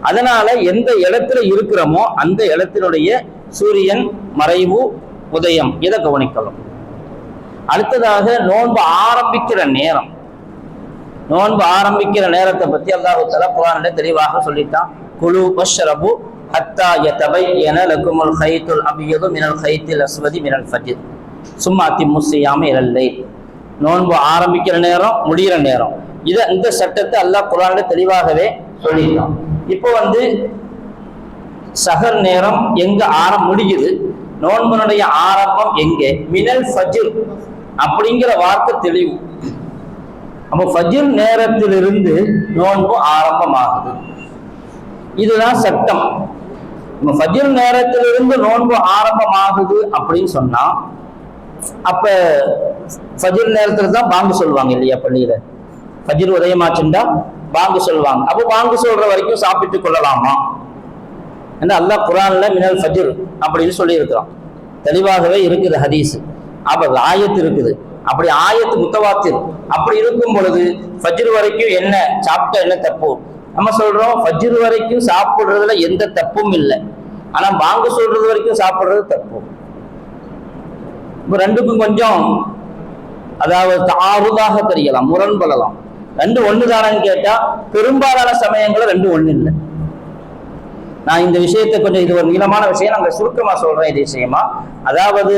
அதனால எந்த இடத்துல இருக்கிறோமோ அந்த இடத்தினுடைய சூரியன் மறைவு உதயம் இதை கவனிக்கலாம். அடுத்ததாக நோன்பு ஆரம்பிக்கிற நேரம், நோன்பு ஆரம்பிக்கிற நேரத்தை பத்தி அல்லாஹ் தஆலா குர்ஆனிலே தெளிவாக சொல்லிட்டான். குலு வஷ்ரபு ஹத்தா யதபையன லகுமுல் கைத்துல் அபியது மினல் கைத்தில் அஸ்வதி மினல் ஃபஜ்ர் சும்மா அத்திம்மு ஸியாம இலல் லைல். நோன்பு ஆரம்பிக்கிற நேரம், முடிகிற நேரம், இந்த சட்டத்தை அல்லாஹ் குர்ஆனிலே தெளிவாகவே சொல்லிட்டான். இப்போ சஹர் நேரம் எங்க முடியுது, நோன்பனுடைய ஆரம்பம் எங்கே, மினல் ஃபஜ்ர் அப்படிங்கிற வார்த்தை தெளிவு. அப்போ ஃபஜ்ர் நேரத்திலிருந்து நோன்பு ஆரம்பமாகுது, இதுதான் சட்டம். ஃபஜ்ர் நேரத்திலிருந்து நோன்பு ஆரம்பமாகுது அப்படின்னு சொன்னா அப்ப ஃபஜ்ர் நேரத்துல தான் பாங்கு சொல்லுவாங்க இல்லையா பள்ளியில. ஃபஜ்ர் உதயமாச்சுண்டா பாங்கு சொல்லுவாங்க. அப்போ பாங்கு சொல்ற வரைக்கும் சாப்பிட்டு கொள்ளலாமா என்று அல்லாஹ் குர்ஆன்ல மினல் ஃபஜ்ர் அப்படின்னு சொல்லி இருக்கிறான். தெளிவாகவே இருக்குது ஹதீஸ். அப்ப ஆயத்து இருக்குது. அப்படி ஆயத்து முத்தவாத்திர் அப்படி இருக்கும் பொழுது ஃபஜ்ர் வரைக்கும் என்ன சாப்பிட்டா என்ன தப்பு? நம்ம சொல்றோம் ஃபஜ்ர் வரைக்கும் சாப்பிடுறதுல எந்த தப்பும் இல்லை, ஆனா பாங்கு சொல்றது வரைக்கும் சாப்பிடுறது தப்பு. இப்ப ரெண்டுக்கும் கொஞ்சம் அதாவது ஆறுதாக தெரியலாம், முரண்படலாம். ரெண்டு ஒண்ணுதானன்னு கேட்டா பெரும்பாலான சமயங்கள ரெண்டு ஒண்ணு இல்லை. நான் இந்த விஷயத்தை கொஞ்சம், இது ஒரு நீளமான விஷயம், நாங்க சுருக்கமா சொல்றேன் இது விஷயமா. அதாவது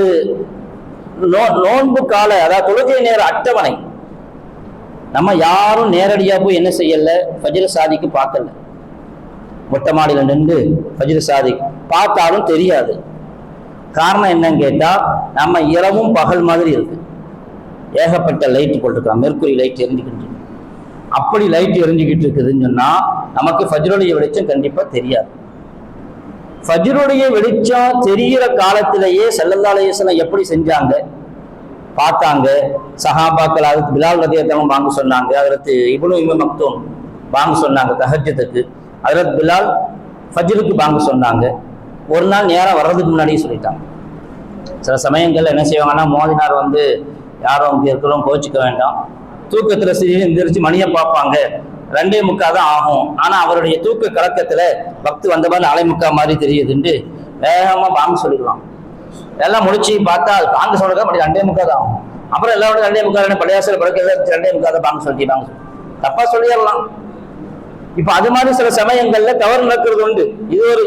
நோன்பு கால, அதாவது தொழுகை நேர அட்டவணை நம்ம யாரும் நேரடியா போய் என்ன செய்யல, ஃபஜ்ர் சாதிக்கு பார்க்கல. மொட்டை மாடியில நின்று ஃபஜ்ர் சாதி பார்த்தாலும் தெரியாது. காரணம் என்னன்னு கேட்டா நம்ம இரவும் பகல் மாதிரி இருக்கு. ஏகப்பட்ட லைட் போட்டுருக்காங்க, மெர்க்குரி லைட் எரிஞ்சுக்கிட்டு, அப்படி லைட் எரிஞ்சுக்கிட்டு இருக்குதுன்னு சொன்னா நமக்கு ஃபஜ்ருடைய வெளிச்சம் கண்டிப்பா தெரியாது. ஃபஜ்ருடைய வெளிச்சம் தெரிகிற காலத்திலேயே ஸல்லல்லாஹு அலைஹி வஸல்லம் எப்படி செஞ்சாங்க பார்த்தாங்க. சஹாபாக்கள் ஹஜ்ரத் பிலால் ரலியல்லாஹு அன்ஹு பாங்கு சொன்னாங்க, ஹஜ்ரத் இப்னு உம்மு மக்தூம் பாங்கு சொன்னாங்க தஹஜ்ஜுதுக்கு, ஹஜ்ரத் பிலால் ஃபஜ்ருக்கு பாங்கு சொன்னாங்க. ஒரு நாள் நேரம் வர்றதுக்கு முன்னாடியே சொல்லிட்டாங்க. சில சமயங்கள்ல என்ன செய்வாங்கன்னா, மோதினார் யாரும் அங்கே இருக்கிறோம் கோச்சிக்க வேண்டாம், தூக்கத்துல எந்திரிச்சு மணியை பார்ப்பாங்க, 2:45 தான் ஆகும். ஆனா அவருடைய தூக்க கலக்கத்துல பக்து வந்த மாதிரி 4:45 மாதிரி தெரியுதுன்னு வேகமா பாங்கு சொல்லிடலாம். எல்லாம் முடிச்சு பார்த்தா அது பாங்கு சொல்றதா மணி 2:45 தான் ஆகும். அப்புறம் எல்லாரோட 2:45 பழையாசல படுக்கிறது 2:45 பாங்கு சொல்லி தப்பா சொல்லிடலாம். இப்ப அது மாதிரி சில சமயங்கள்ல தவறு நடக்கிறது உண்டு.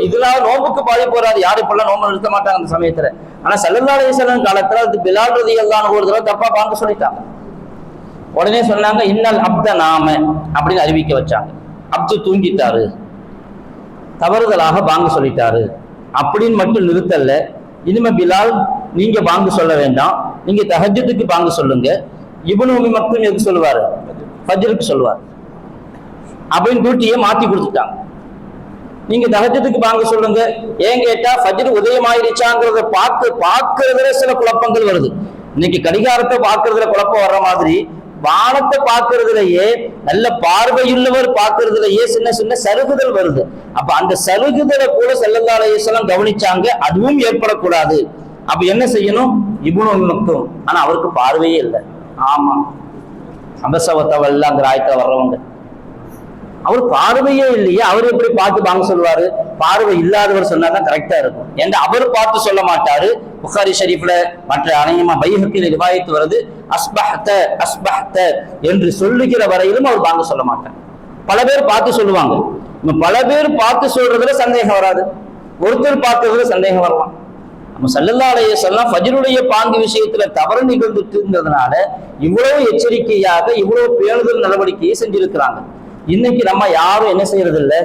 இதனால நோம்புக்கு பாதிப்பு வராது, யாரும் இப்பெல்லாம் நோம்பு நிறுத்த மாட்டாங்க அந்த சமயத்துல. ஆனா ஸல்லல்லாஹு அலைஹி வஸல்லம் காலத்துல அது பிலால் ரலியல்லாஹு அன்ஹு ஒரு தடவை தப்பா பாங்கு சொல்லிட்டாங்க. உடனே சொன்னாங்க இன்னல் அப்த நாம அப்படின்னு அறிவிக்க வச்சாங்க. அப்து தூங்கிட்டாரு, தவறுதலாக பாங்கு சொல்லிட்டாரு அப்படின்னு மட்டும் நிறுத்தல. இனிமே பிலால் நீங்க பாங்கு சொல்ல வேண்டாம், நீங்க தஹஜ்ஜுதுக்கு பாங்கு சொல்லுங்க. இப்னு உம்மு மக்தூம் எதுக்கு சொல்லுவாரு, ஃபஜ்ருக்கு சொல்லுவார் அப்படின்னு டியூட்டியை மாத்தி கொடுத்துட்டாங்க. நீங்க தஹஜ்ஜுதுக்கு பாங்கு சொல்லுங்க. ஏன் கேட்டா ஃபஜ்ர் உதயமாயிருச்சாங்கிறத பார்க்கறதுல சில குழப்பங்கள் வருது. இன்னைக்கு கடிகாரத்தை பார்க்கறதுல குழப்பம் வர்ற மாதிரி வானத்தை பார்க்கறதுலயே, நல்ல பார்வையுள்ளவர் பார்க்கறதுலயே சின்ன சின்ன சருகுதல் வருது. அப்ப அந்த சருகுதலை கூட ஸல்லல்லாஹு அலைஹி வஸல்லம் கவனிச்சாங்க, அதுவும் ஏற்படக்கூடாது. அப்ப என்ன செய்யணும், இப்னு உம்மு மக்தூம், ஆனா அவருக்கு பார்வையே இல்லை. ஆமா, அபசவத்தவல்லாங்கிற ஆயத்துல வர்றவங்க அவர் பார்வையே இல்லையே, அவர் எப்படி பார்த்து பாங்க சொல்லுவாரு? பார்வை இல்லாதவர் சொன்னாதான் கரெக்டா இருக்கும். ஏன்னா அவர் பார்த்து சொல்ல மாட்டாரு, புகாரி ஷரீஃப்ல மற்ற அநேகமா பைஹக்கில ரிவாயத்து வருது, அஸ்பஹ்த அஸ்பஹ்த என்று சொல்லுகிற வரையிலும் அவர் பாங்கு சொல்ல மாட்டார். பல பேர் பார்த்து சொல்லுவாங்க. பல பேர் பார்த்து சொல்றதுல சந்தேகம் வராது, ஒருத்தர் பார்த்ததுல சந்தேகம் வரலாம். நம்ம ஸல்லல்லாஹு அலைஹி வஸல்லம் ஃபஜ்ருடைய பாங்கு விஷயத்துல தவறு நிகழ்ந்துட்டுங்கிறதுனால இவ்வளவு எச்சரிக்கையாக இவ்வளவு பேணுதல் நடவடிக்கையை செஞ்சிருக்கிறாங்க. இன்னைக்கு நம்ம யாரும் என்ன செய்யறது இல்லை,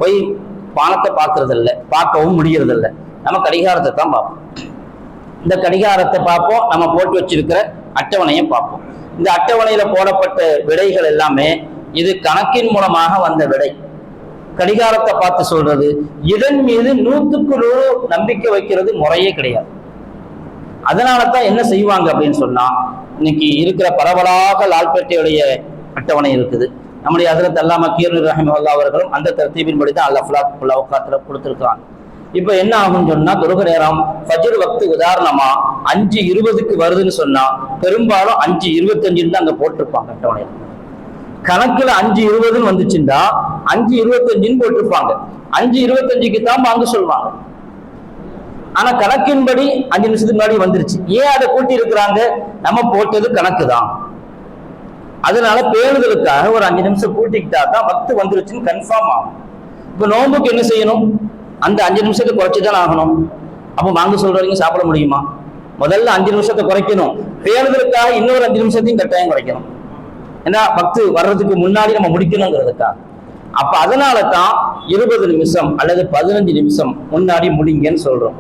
போய் பானத்தை பார்க்கறது இல்லை, பார்க்கவும் முடியறது இல்லை. நம்ம கடிகாரத்தை தான் பார்ப்போம். இந்த கடிகாரத்தை பார்ப்போம், நம்ம போட்டு வச்சிருக்கிற அட்டவணையை பார்ப்போம். இந்த அட்டவணையில போடப்பட்ட விடைகள் எல்லாமே இது கணக்கின் மூலமாக வந்த விடை. கடிகாரத்தை பார்த்து சொல்றது, இதன் மீது 100க்கு 100 நம்பிக்கை வைக்கிறது முறையே கிடையாது. அதனால தான் என்ன செய்வாங்க அப்படின்னு சொன்னா, இன்னைக்கு இருக்கிற பரவலாக லால்பேட்டையுடைய அட்டவணை இருக்குது. நம்முடைய ஹஜ்ரத் அல்லாமா கீரனூர் ரஹிமஹுல்லாஹ் அவர்களும் அந்த தர்த்தீபின்படி தான் அல்-அஃலாக் கொடுத்துருக்காங்க. இப்ப என்ன ஆகும்னு சொன்னா, தொழுகை நேரம் ஃபஜ்ர் வக்து உதாரணமா 5:20க்கு வருதுன்னு சொன்னா பெரும்பாலும் 5:25 தான் அங்க போட்டிருப்பாங்க அட்டவணையில். கணக்குல 5:20 வந்துச்சுன்னா 5:25 போட்டிருப்பாங்க. 5:25க்கு தான் வாங்க சொல்லுவாங்க. ஆனா கணக்கின்படி 5 நிமிஷத்துக்கு முன்னாடி வந்துருச்சு. ஏன் அதை கூட்டி இருக்கிறாங்க? நம்ம போட்டது கணக்கு தான். அதனால பேணுதலுக்காக ஒரு 5 நிமிஷம் கூட்டிக்கிட்டா தான் வக்து வந்துருச்சுன்னு கன்ஃபார்ம் ஆகும். இப்ப நோம்புக்கு என்ன செய்யணும்? அந்த 5 நிமிஷத்தை குறைச்சுதான் ஆகணும். அப்போ வாங்க சொல்றவங்க சாப்பிட முடியுமா? முதல்ல 5 நிமிஷத்தை குறைக்கணும். பேணுதலுக்காக இன்னொரு 5 நிமிஷத்தையும் கட்டாயம் குறைக்கணும். ஏன்னா வக்து வர்றதுக்கு முன்னாடி நம்ம முடிக்கணுங்கிறதுக்காக. அப்ப அதனால தான் 20 நிமிஷம் அல்லது 15 நிமிஷம் முன்னாடி முடிங்கன்னு சொல்றோம்.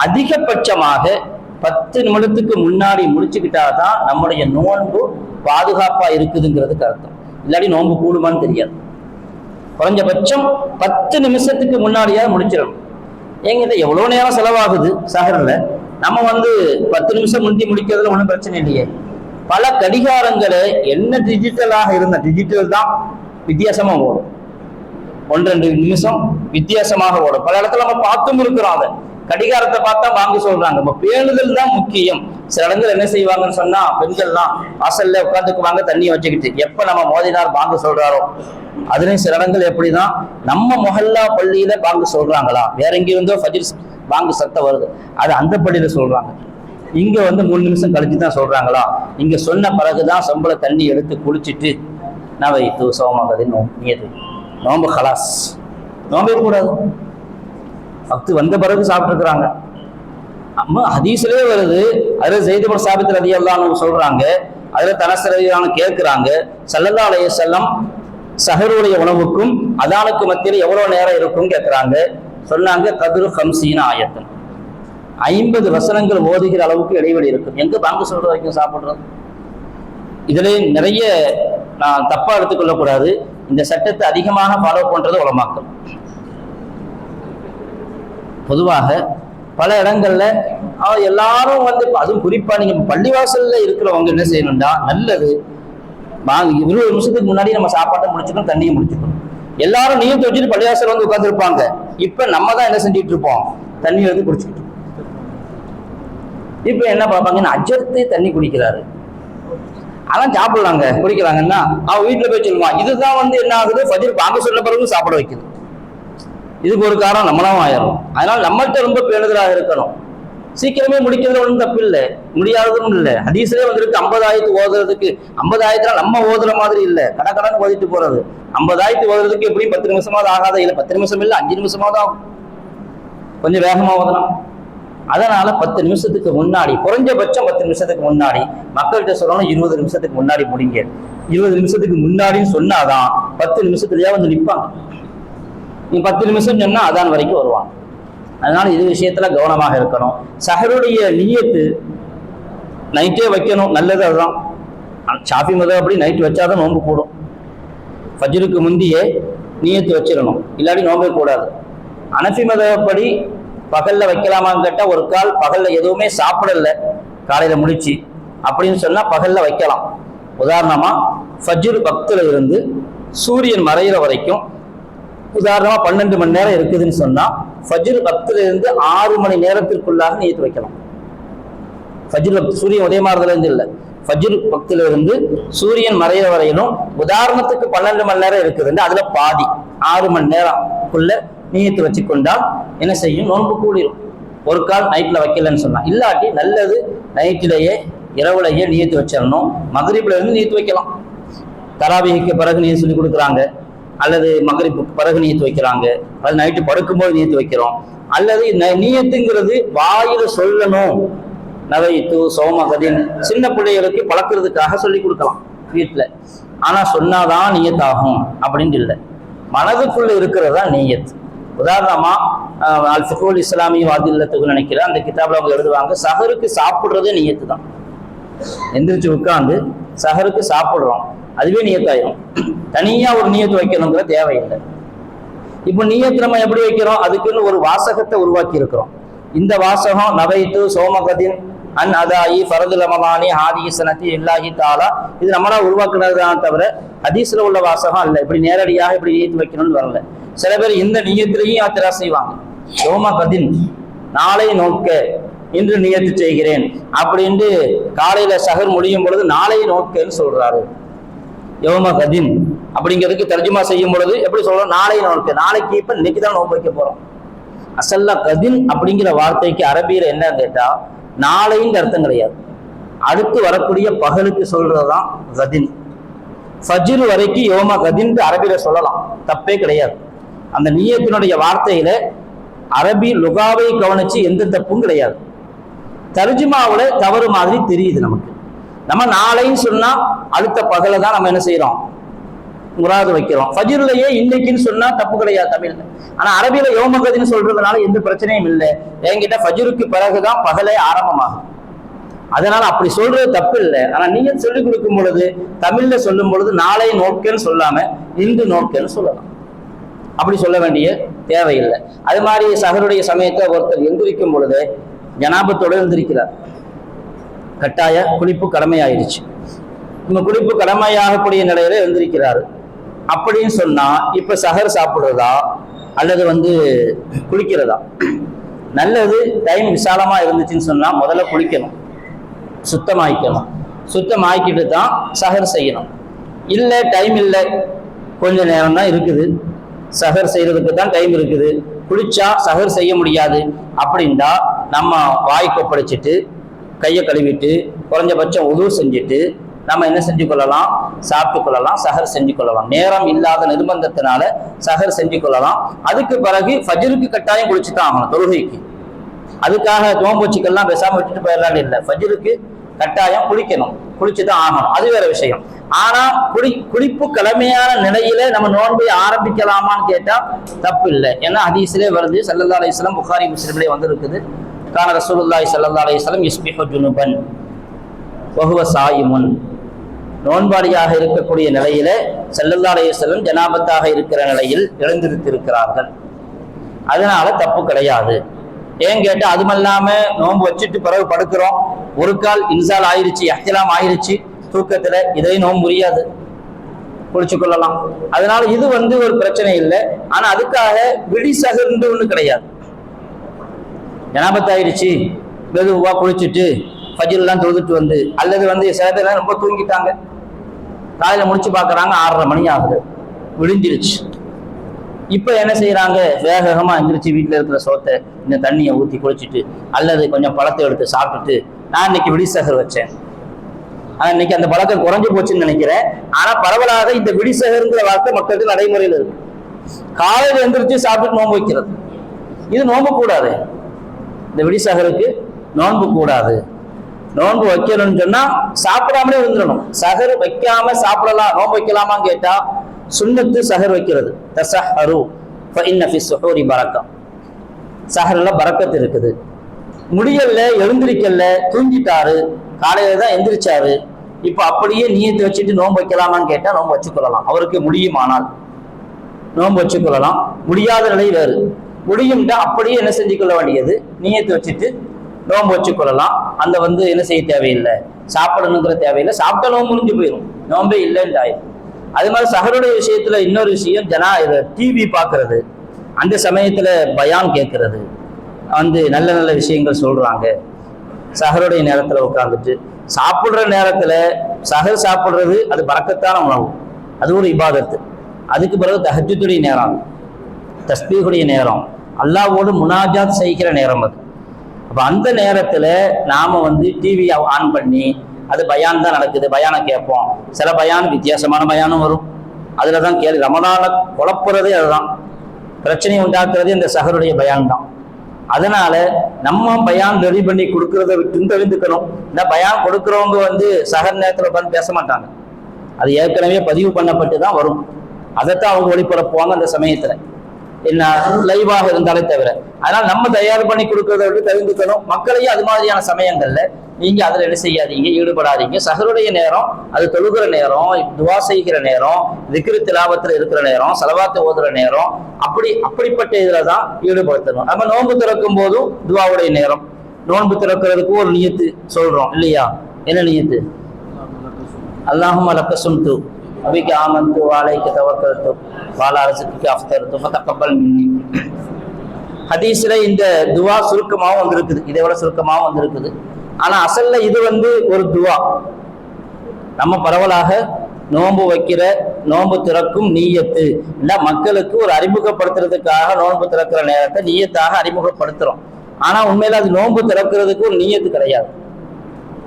அதிகபட்சமாக 10 நிமிடத்துக்கு முன்னாடி முடிச்சுக்கிட்டாதான் நம்முடைய நோன்பு பாதுகாப்பா இருக்குதுங்கிறதுக்கு அர்த்தம். இல்லாட்டி நோன்பு கூடுமான்னு தெரியாது. குறைஞ்சபட்சம் 10 நிமிஷத்துக்கு முன்னாடியா முடிச்சிடணும். எங்கிட்ட எவ்வளவு நேரம் செலவாகுது சஹர்ல, நம்ம 10 நிமிஷம் முந்தி முடிக்கிறதுல ஒன்றும் பிரச்சனை இல்லையே. பல கடிகாரங்களை என்ன டிஜிட்டலாக இருந்த டிஜிட்டல் தான் வித்தியாசமா ஓடும். 1-2 நிமிஷம் வித்தியாசமாக ஓடும். பல இடத்துல நம்ம பார்த்தும் இருக்கிறோம். அதை கடிகாரத்தை பார்த்தா வாங்க சொல்றாங்க. நம்ம பேணுதல் தான் முக்கியம். சில இடங்கள் என்ன செய்வாங்கன்னு சொன்னா, பெண்கள்லாம் வாசல்ல உட்காந்துக்குவாங்க தண்ணியை வச்சுக்கிட்டு. எப்ப நம்ம மோதினார் வாங்க சொல்றாரோ, அதுலயும் சில இடங்கள் எப்படிதான் நம்ம மொஹல்லா பள்ளியில வாங்க சொல்றாங்களா, வேற எங்கேயிருந்தோ ஃபஜ்ர் வாங்க சத்தம் வருது, அது அந்த பள்ளியில சொல்றாங்க. இங்க 3 நிமிஷம் கழிச்சு தான் சொல்றாங்களா, இங்க சொன்ன பிறகுதான் சம்பள தண்ணி எடுத்து குளிச்சுட்டு நான் வைத்து சோமாகது நோம்பு நோம்பு ஹலாஸ், நோம்பே கூடாது. வக்து வந்த பிறகு சாப்பிட்டுருக்குறாங்க. அம்மா ஹதீஸ்லயே வருது. அதுல ஸைத் இப்னு சாபித் ரலியல்லாஹு அன்ஹு சொல்றாங்க, அதுல தனஸ் ரலியல்லாஹு அன்ஹு கேட்கிறாங்க, ஸல்லல்லாஹு அலைஹி வஸல்லம் சஹருடைய உணவுக்கும் அதானுக்கு மத்தியில் எவ்வளவு நேரம் இருக்கும் கேட்கிறாங்க. சொன்னாங்க கதுரு 50 ஆயத்தன், 50 வசனங்கள் ஓதுகிற அளவுக்கு இடைவெளி இருக்கும். எங்க பாங்கு சொல்ற வரைக்கும் சாப்பிடுறது? இதுல நிறைய நான் தப்பா எடுத்துக்கொள்ளக்கூடாது. இந்த சட்டத்தை அதிகமாக ஃபாலோ பண்றது உலமாக்கள். பொதுவாக பல இடங்கள்ல எல்லாரும் அதுவும் குறிப்பா நீங்க பள்ளிவாசல்ல இருக்கிறவங்க என்ன செய்யணும்டா, நல்லது 20 நிமிஷத்துக்கு முன்னாடி நம்ம சாப்பாட்டை முடிச்சுக்கணும், தண்ணியை முடிச்சுக்கணும். எல்லாரும் நீயத்தை வச்சுட்டு பள்ளிவாசல் உட்கார்ந்து இருப்பாங்க. இப்ப நம்ம தான் என்ன செஞ்சுட்டு இருப்போம், தண்ணி எடுத்து குடிச்சுக்கிட்டு. இப்ப என்ன பார்ப்பாங்கன்னா, அஜர்த்து தண்ணி குடிக்கிறாரு, அதான் சாப்பிடலாங்க குடிக்கிறாங்கன்னா அவன் வீட்டுல போய் சொல்லுவான். இதுதான் என்ன ஆகுது, ஃபஜ்ர் பாங்க சொன்ன பிறகு சாப்பிட வைக்குது. இதுக்கு ஒரு காரணம் நம்மளாம் ஆயிரும். அதனால நம்மள்கிட்ட ரொம்ப பேணுதலாக இருக்கணும். சீக்கிரமே முடிக்கிறதுல ஒன்றும் தப்பு இல்லை, முடியாததும் இல்லை. ஹதீஸ்லயே வந்திருக்கு 50 ஆயத்து ஓதுறதுக்கு. 50 ஆயத்துல நம்ம ஓதுற மாதிரி இல்லை, கடற்கடன் ஓதிட்டு போறது. 50 ஆயத்து ஓதுறதுக்கு எப்படி 10 நிமிஷமாவது ஆகாத, இல்லை 10 நிமிஷம் இல்லை 5 நிமிஷமாவது ஆகும். கொஞ்சம் வேகமா ஓதலாம். அதனால 10 நிமிஷத்துக்கு முன்னாடி, குறைஞ்சபட்சம் 10 நிமிஷத்துக்கு முன்னாடி மக்கள்கிட்ட சொல்லணும். 20 நிமிஷத்துக்கு முன்னாடி முடிங்க. 20 நிமிஷத்துக்கு முன்னாடின்னு சொன்னாதான் 10 நிமிஷத்துலயே நிற்பாங்க. நீ 10 நிமிஷம் சொன்னா அதான் வரைக்கும் வருவாங்க. அதனால இது விஷயத்துல கவனமாக இருக்கணும். சஹருடைய நியத்து நைட்டே வைக்கணும், நல்லது. அதுதான் ஷாஃபி மதம் அப்படி நைட் வச்சாதான் நோன்பு கூடும். ஃபஜ்ருக்கு முந்தியே நியத்து வச்சிடணும், இல்லாட்டி நோம்பே கூடாது. ஹனஃபி மதப்படி பகல்ல வைக்கலாமான்னு கேட்டா, ஒரு கால் பகல்ல எதுவுமே சாப்பிடல காலையில முடிச்சு அப்படின்னு சொன்னா பகல்ல வைக்கலாம். உதாரணமா ஃபஜ்ர் வக்துல இருந்து சூரியன் மறையிற வரைக்கும் உதாரணமா 12 மணி நேரம் இருக்குதுன்னு சொன்னா, ஃபஜ்ர் வக்துல இருந்து 6 மணி நேரத்திற்குள்ளாக நியத்து வைக்கலாம். ஃபஜ்ர் வக்து சூரியன் உதயமாறதுல இருந்து இல்லை, ஃபஜ்ர் வக்துல இருந்து சூரியன் மறையிற வரையிலும் உதாரணத்துக்கு 12 மணி நேரம் இருக்குதுன்னு அதுல பாதி 6 மணி நேரம்க்குள்ள நியத்து வச்சுக்கொண்டால் என்ன செய்யும், நோன்பு கூடிரும். ஒரு கால் நைட்டில் வைக்கலன்னு சொன்னான். இல்லாட்டி நல்லது நைட்டிலேயே இரவுலையே நியத்து வச்சிடணும். மகரிப்ல இருந்து நியத்து வைக்கலாம். தராவிக்கு பிறகு நீ சொல்லி கொடுக்குறாங்க, அல்லது மகரிப்புக்கு பிறகு நியத்து வைக்கிறாங்க, அது நைட்டு படுக்கும்போது நியத்து வைக்கிறோம். அல்லது நியத்துங்கிறது வாயில சொல்லணும். நவைத்து சோமகதின் சின்ன பிள்ளைகளுக்கு பழக்கிறதுக்காக சொல்லி கொடுக்கலாம் வீட்டில். ஆனா சொன்னாதான் நியத்தாகும் அப்படின்னு இல்லை, மனதுக்குள்ள இருக்கிறதா நியத். உதாரணமா அல் ஃபிக்ஹுல் இஸ்லாமிய வாதில்லத்துக்கு நினைக்கிறேன், அந்த கிதாபில் அவங்க எழுதுவாங்க, சஹருக்கு சாப்பிட்றதே நியத்து தான். எந்திரிச்சு உட்காந்து சஹருக்கு சாப்பிடுறோம், அதுவே நியத்தாயிரும். தனியா ஒரு நியத்து வைக்கணுங்கிற தேவையில்லை. இப்போ நியத்து நம்ம எப்படி வைக்கிறோம்? அதுக்குன்னு ஒரு வாசகத்தை உருவாக்கி இருக்கிறோம். இந்த வாசகம் நவைத்து சோமகதின் அன் அதாயி ஃபரது ரமலானி ஹாதி சனத்தி இல்லாஹி தாலா, இது நம்மளா உருவாக்குனதுதான் தவிர ஹதீஸ்ல உள்ள வாசகம் அல்ல. இப்படி நேரடியாக இப்படி நியத்து வைக்கணும்னு வரல. சில பேர் இந்த நியத்திலையும் யாத்திரா செய்வாங்க. சோமகதின் நாளை நோக்க இன்று நியத்து செய்கிறேன் அப்படின்ட்டு காலையில சஹர் முடியும் பொழுது நாளை நோக்கன்னு சொல்றாரு. யோமகதின் அப்படிங்கிறதுக்கு தர்ஜுமா செய்யும் பொழுது எப்படி சொல்றோம்? நாளை நோக்க, நாளைக்கு இப்ப இன்னைக்கு தான் நோக்க வைக்க போறோம். அசல்ல கதின் அப்படிங்கிற வார்த்தைக்கு அரபியில என்ன கேட்டா நாளைன்னு அர்த்தம் கிடையாது, அடுத்து வரக்கூடிய பகலுக்கு சொல்றதுதான் கதின். ஃபஜ்ர் வரைக்கும் யோம கதின்ட்டு அரபியில சொல்லலாம், தப்பே கிடையாது. அந்த நியத்தினுடைய வார்த்தையில அரபி லுகாவை கவனிச்சு எந்த தப்பும் கிடையாது. தர்ஜுமாவுல தவறு மாதிரி தெரியுது நமக்கு. நம்ம நாளைன்னு சொன்னா அடுத்த பகலை தான் நம்ம என்ன செய்யறோம்? முராது வைக்கிறோம். ஃபஜ்ர்லயே இன்னைக்குன்னு சொன்னா தப்பு கிடையாது தமிழ்ல. ஆனா அரபியில யோமகதின்னு சொல்றதுனால எந்த பிரச்சனையும் இல்லை. என்கிட்ட ஃபஜ்ருக்கு பிறகுதான் பகலே ஆரம்பமாகும், அதனால அப்படி சொல்றது தப்பு இல்லை. ஆனா நீங்க சொல்லிக் கொடுக்கும் பொழுது தமிழ்ல சொல்லும் பொழுது நாளை நோக்கன்னு சொல்லாம இன்று நோக்கன்னு சொல்லலாம். அப்படி சொல்ல வேண்டிய தேவையில்லை. அது மாதிரி சஹருடைய சமயத்தை ஒருத்தர் எந்திரிக்கும் பொழுது ஜனாபத்தோடு எந்திரிக்கிறார், கட்டாய குளிப்பு கடமையாயிருச்சு. இந்த குளிப்பு கடமையாகக்கூடிய நிலையில எழுந்திருக்கிறாரு அப்படின்னு சொன்னா இப்ப சஹர் சாப்பிடுறதா அல்லது குளிக்கிறதா? நல்லது. டைம் விசாலமா இருந்துச்சுன்னு சொன்னா முதல்ல குளிக்கணும், சுத்தமாய்க்கணும். சுத்தமாக்கிட்டு தான் சஹர் செய்யணும். இல்லை டைம் இல்லை, கொஞ்ச நேரம் தான் இருக்குது, சஹர் செய்யறதுக்கு தான் டைம் இருக்குது, குளிச்சா சஹர் செய்ய முடியாது அப்படின்டா நம்ம வாய் கொப்பளிச்சுட்டு கையை கழுவிட்டு குறைஞ்சபட்சம் உது செஞ்சுட்டு நம்ம என்ன செஞ்சு கொள்ளலாம்? சாப்பிட்டு கொள்ளலாம், சஹர் செஞ்சு கொள்ளலாம். நேரம் இல்லாத நிர்பந்தத்தினால சஹர் செஞ்சு கொள்ளலாம். அதுக்கு பிறகு ஃபஜ்ருக்கு கட்டாயம் குளிச்சுதான் ஆகணும் தொழுகைக்கு. அதுக்காக நோம்பூச்சிக்கெல்லாம் பேசாம விட்டுட்டு போயிடலாம் இல்லை, ஃபஜ்ருக்கு கட்டாயம் குளிக்கணும், குளிச்சுதான் ஆகணும், அது வேற விஷயம். ஆனா குளிப்பு கடமையான நிலையில நம்ம நோன்பை ஆரம்பிக்கலாமான்னு கேட்டா தப்பு இல்லை. ஏன்னா ஹதீஸ்லே வருது, ஸல்லல்லாஹு அலைஹி வஸல்லம் புகாரி முஸ்லிம்லே வந்திருக்குது, கான ரசூலுல்லாஹி ஸல்லல்லாஹு அலைஹி வஸல்லம் யுஸ்பிஹு ஜுனுபன் வஹுவ ஸாயிமுன், நோன்பாடியாக இருக்கக்கூடிய நிலையில ஸல்லல்லாஹு அலைஹி வஸல்லம் ஜனாபத்தாக இருக்கிற நிலையில் எழுந்திருத்திருக்கிறார்கள். அதனால தப்பு கிடையாது. ஏன் கேட்டா அதுமல்லாம நோன்பு வச்சுட்டு பிறகு படுக்கிறோம், ஒரு கால் இன்சால் ஆயிருச்சு, அஹ்திலாம் ஆயிருச்சு தூக்கத்துல, இதையும் நோன்பு முடியாது, குளிச்சு கொள்ளலாம். அதனால இது ஒரு பிரச்சனை இல்லை. ஆனா அதுக்காக விடி சஹர்ன்னு ஒண்ணு கிடையாது. ஜனாபத்தாயிருச்சு வெகுவா குளிச்சுட்டு ஃபஜ்ர்லாம் தொழுதுட்டு அல்லது சில பேர் ரொம்ப தூங்கிட்டாங்க, காலையில முடிச்சு பாக்குறாங்க 6:30 மணி ஆகுது, விடிஞ்சிருச்சு. இப்ப என்ன செய்யறாங்க? வேகமா எந்திரிச்சு வீட்டுல இருக்கிற சோத்தை இந்த தண்ணியை ஊத்தி குளிச்சுட்டு அல்லது கொஞ்சம் பழத்தை எடுத்து சாப்பிட்டுட்டு நான் இன்னைக்கு விடி சஹர் வச்சேன். ஆனா இன்னைக்கு அந்த பழக்கம் குறைஞ்சு போச்சுன்னு நினைக்கிறேன். ஆனா பரவலாக இந்த விடி சஹர்ங்கிற வார்த்தை மக்களுக்கு நடைமுறையில் இருக்கு. காலையில எந்திரிச்சு சாப்பிட்டு நோன்பு வைக்கிறது, இது நோன்பு கூடாது. இந்த விடி சஹருக்கு நோன்பு கூடாது. நோன்பு வைக்கணும்னு சொன்னா சாப்பிடாமலே இருந்துடணும். சஹர் வைக்காம சாப்பிடலாம், நோன்பு வைக்கலாமான்னு கேட்டா சுன்னத்து சஹர் வைக்கிறது. தஸஹரு ஃபஇன்ன ஃபி ஸுஹூரி பரக்கா, சஹர்ல பரக்கத்து இருக்குது. முடியல, எழுந்திரிக்கல, தூங்கிட்டாரு, காலையில தான் எந்திரிச்சாரு, இப்ப அப்படியே நியத்து வச்சுட்டு நோன்பு வைக்கலாமான்னு கேட்டா நோன்பு வச்சுக்கொள்ளலாம். அவருக்கு முடியுமானால் நோன்பு வச்சுக்கொள்ளலாம். முடியாத நிலை வேறு. முடியும்டா அப்படியே என்ன செஞ்சு கொள்ள வேண்டியது? நியத்து வச்சுட்டு நோன்பு வச்சுக்கொள்ளலாம். அந்த என்ன செய்ய தேவையில்லை, சாப்பிடணுங்கிற தேவையில்லை. சாப்பிட்ட நோன்பு முடிஞ்சு போயிடும், நோன்பே இல்லைன்னு ஆயிடும். அது மாதிரி சஹருடைய விஷயத்துல இன்னொரு விஷயம், டிவி பார்க்கறது, அந்த சமயத்துல பயான் கேட்கறது, நல்ல நல்ல விஷயங்கள் சொல்றாங்க. சஹருடைய நேரத்துல உட்காந்துட்டு சாப்பிடுற நேரத்துல சஹர் சாப்பிடுறது அது பரக்கத்தான உணவு, அது ஒரு இபாதத்து. அதுக்கு பிறகு தஹஜ்ஜுடைய நேரம், தஸ்பீஹுடைய நேரம், அல்லாஹ்வோடு முனாஜாத் செய்கிற நேரம், அது அப்ப அந்த நேரத்துல நாம வந்து டிவி ஆன் பண்ணி அது பயான் தான் நடக்குது, பயானை கேட்போம். சில பயான் வித்தியாசமான பயானும் வரும், அதுலதான் கேள்வி. ரமலான குழப்புறதே அதுதான், பிரச்சனையை உண்டாக்குறதே இந்த சஹருடைய பயான் தான். அதனால நம்ம பயான் ரெடி பண்ணி கொடுக்கறத விட்டு தெரிந்துக்கணும். இந்த பயான் கொடுக்குறவங்க வந்து சஹர் நேரத்துல உட்காந்து பேச மாட்டாங்க, அது ஏற்கனவே பதிவு பண்ணப்பட்டு தான் வரும். அதைத்தான் அவங்க ஒளிபரப்புவாங்க அந்த சமயத்துல, என்ன லைவாக இருந்தாலே தவிர. அதனால நம்ம தயார் பண்ணி கொடுக்கறத விட்டு தெரிந்துக்கணும். மக்களையும் அது மாதிரியான சமயங்கள்ல நீங்க அதுல என்ன செய்யாதீங்க, ஈடுபடாதீங்க. சஹருடைய நேரம் அது தொழுகிற நேரம், துவா செய்கிற நேரம், திக்ரு திலாவத்துல இருக்கிற நேரம், ஸலவாத் ஓதுற நேரம், அப்படிப்பட்ட இதுலதான் ஈடுபடுத்தணும். நம்ம நோன்பு திறக்கும் போதும் துவாவுடைய நேரம். நோன்பு திறக்கிறதுக்கு ஒரு நியத்து சொல்றோம் இல்லையா? என்ன நியத்து? அல்லாஹும்ம லக்க சும்து அபிக ஆமன்து வாலைக தவக்கல்து வாலா ரிஸ்கிக அஃப்தர்து ஃபதகப்பல் மின்னி. ஹதீஸ்ல இந்த துவா சுருக்கமாகவும் வந்திருக்குது, இதை விட சுருக்கமாகவும் வந்திருக்குது. ஆனா அசல்ல இது வந்து ஒரு துவா. நம்ம பரவலாக நோன்பு வைக்கிற, நோன்பு திறக்கும் நீயத்து இல்ல மக்களுக்கு ஒரு அறிமுகப்படுத்துறதுக்காக நோன்பு திறக்கிற நேரத்தை நீயத்தாக அறிமுகப்படுத்துறோம். ஆனா உண்மையில அது நோன்பு திறக்கிறதுக்கு ஒரு நீயத்து கிடையாது.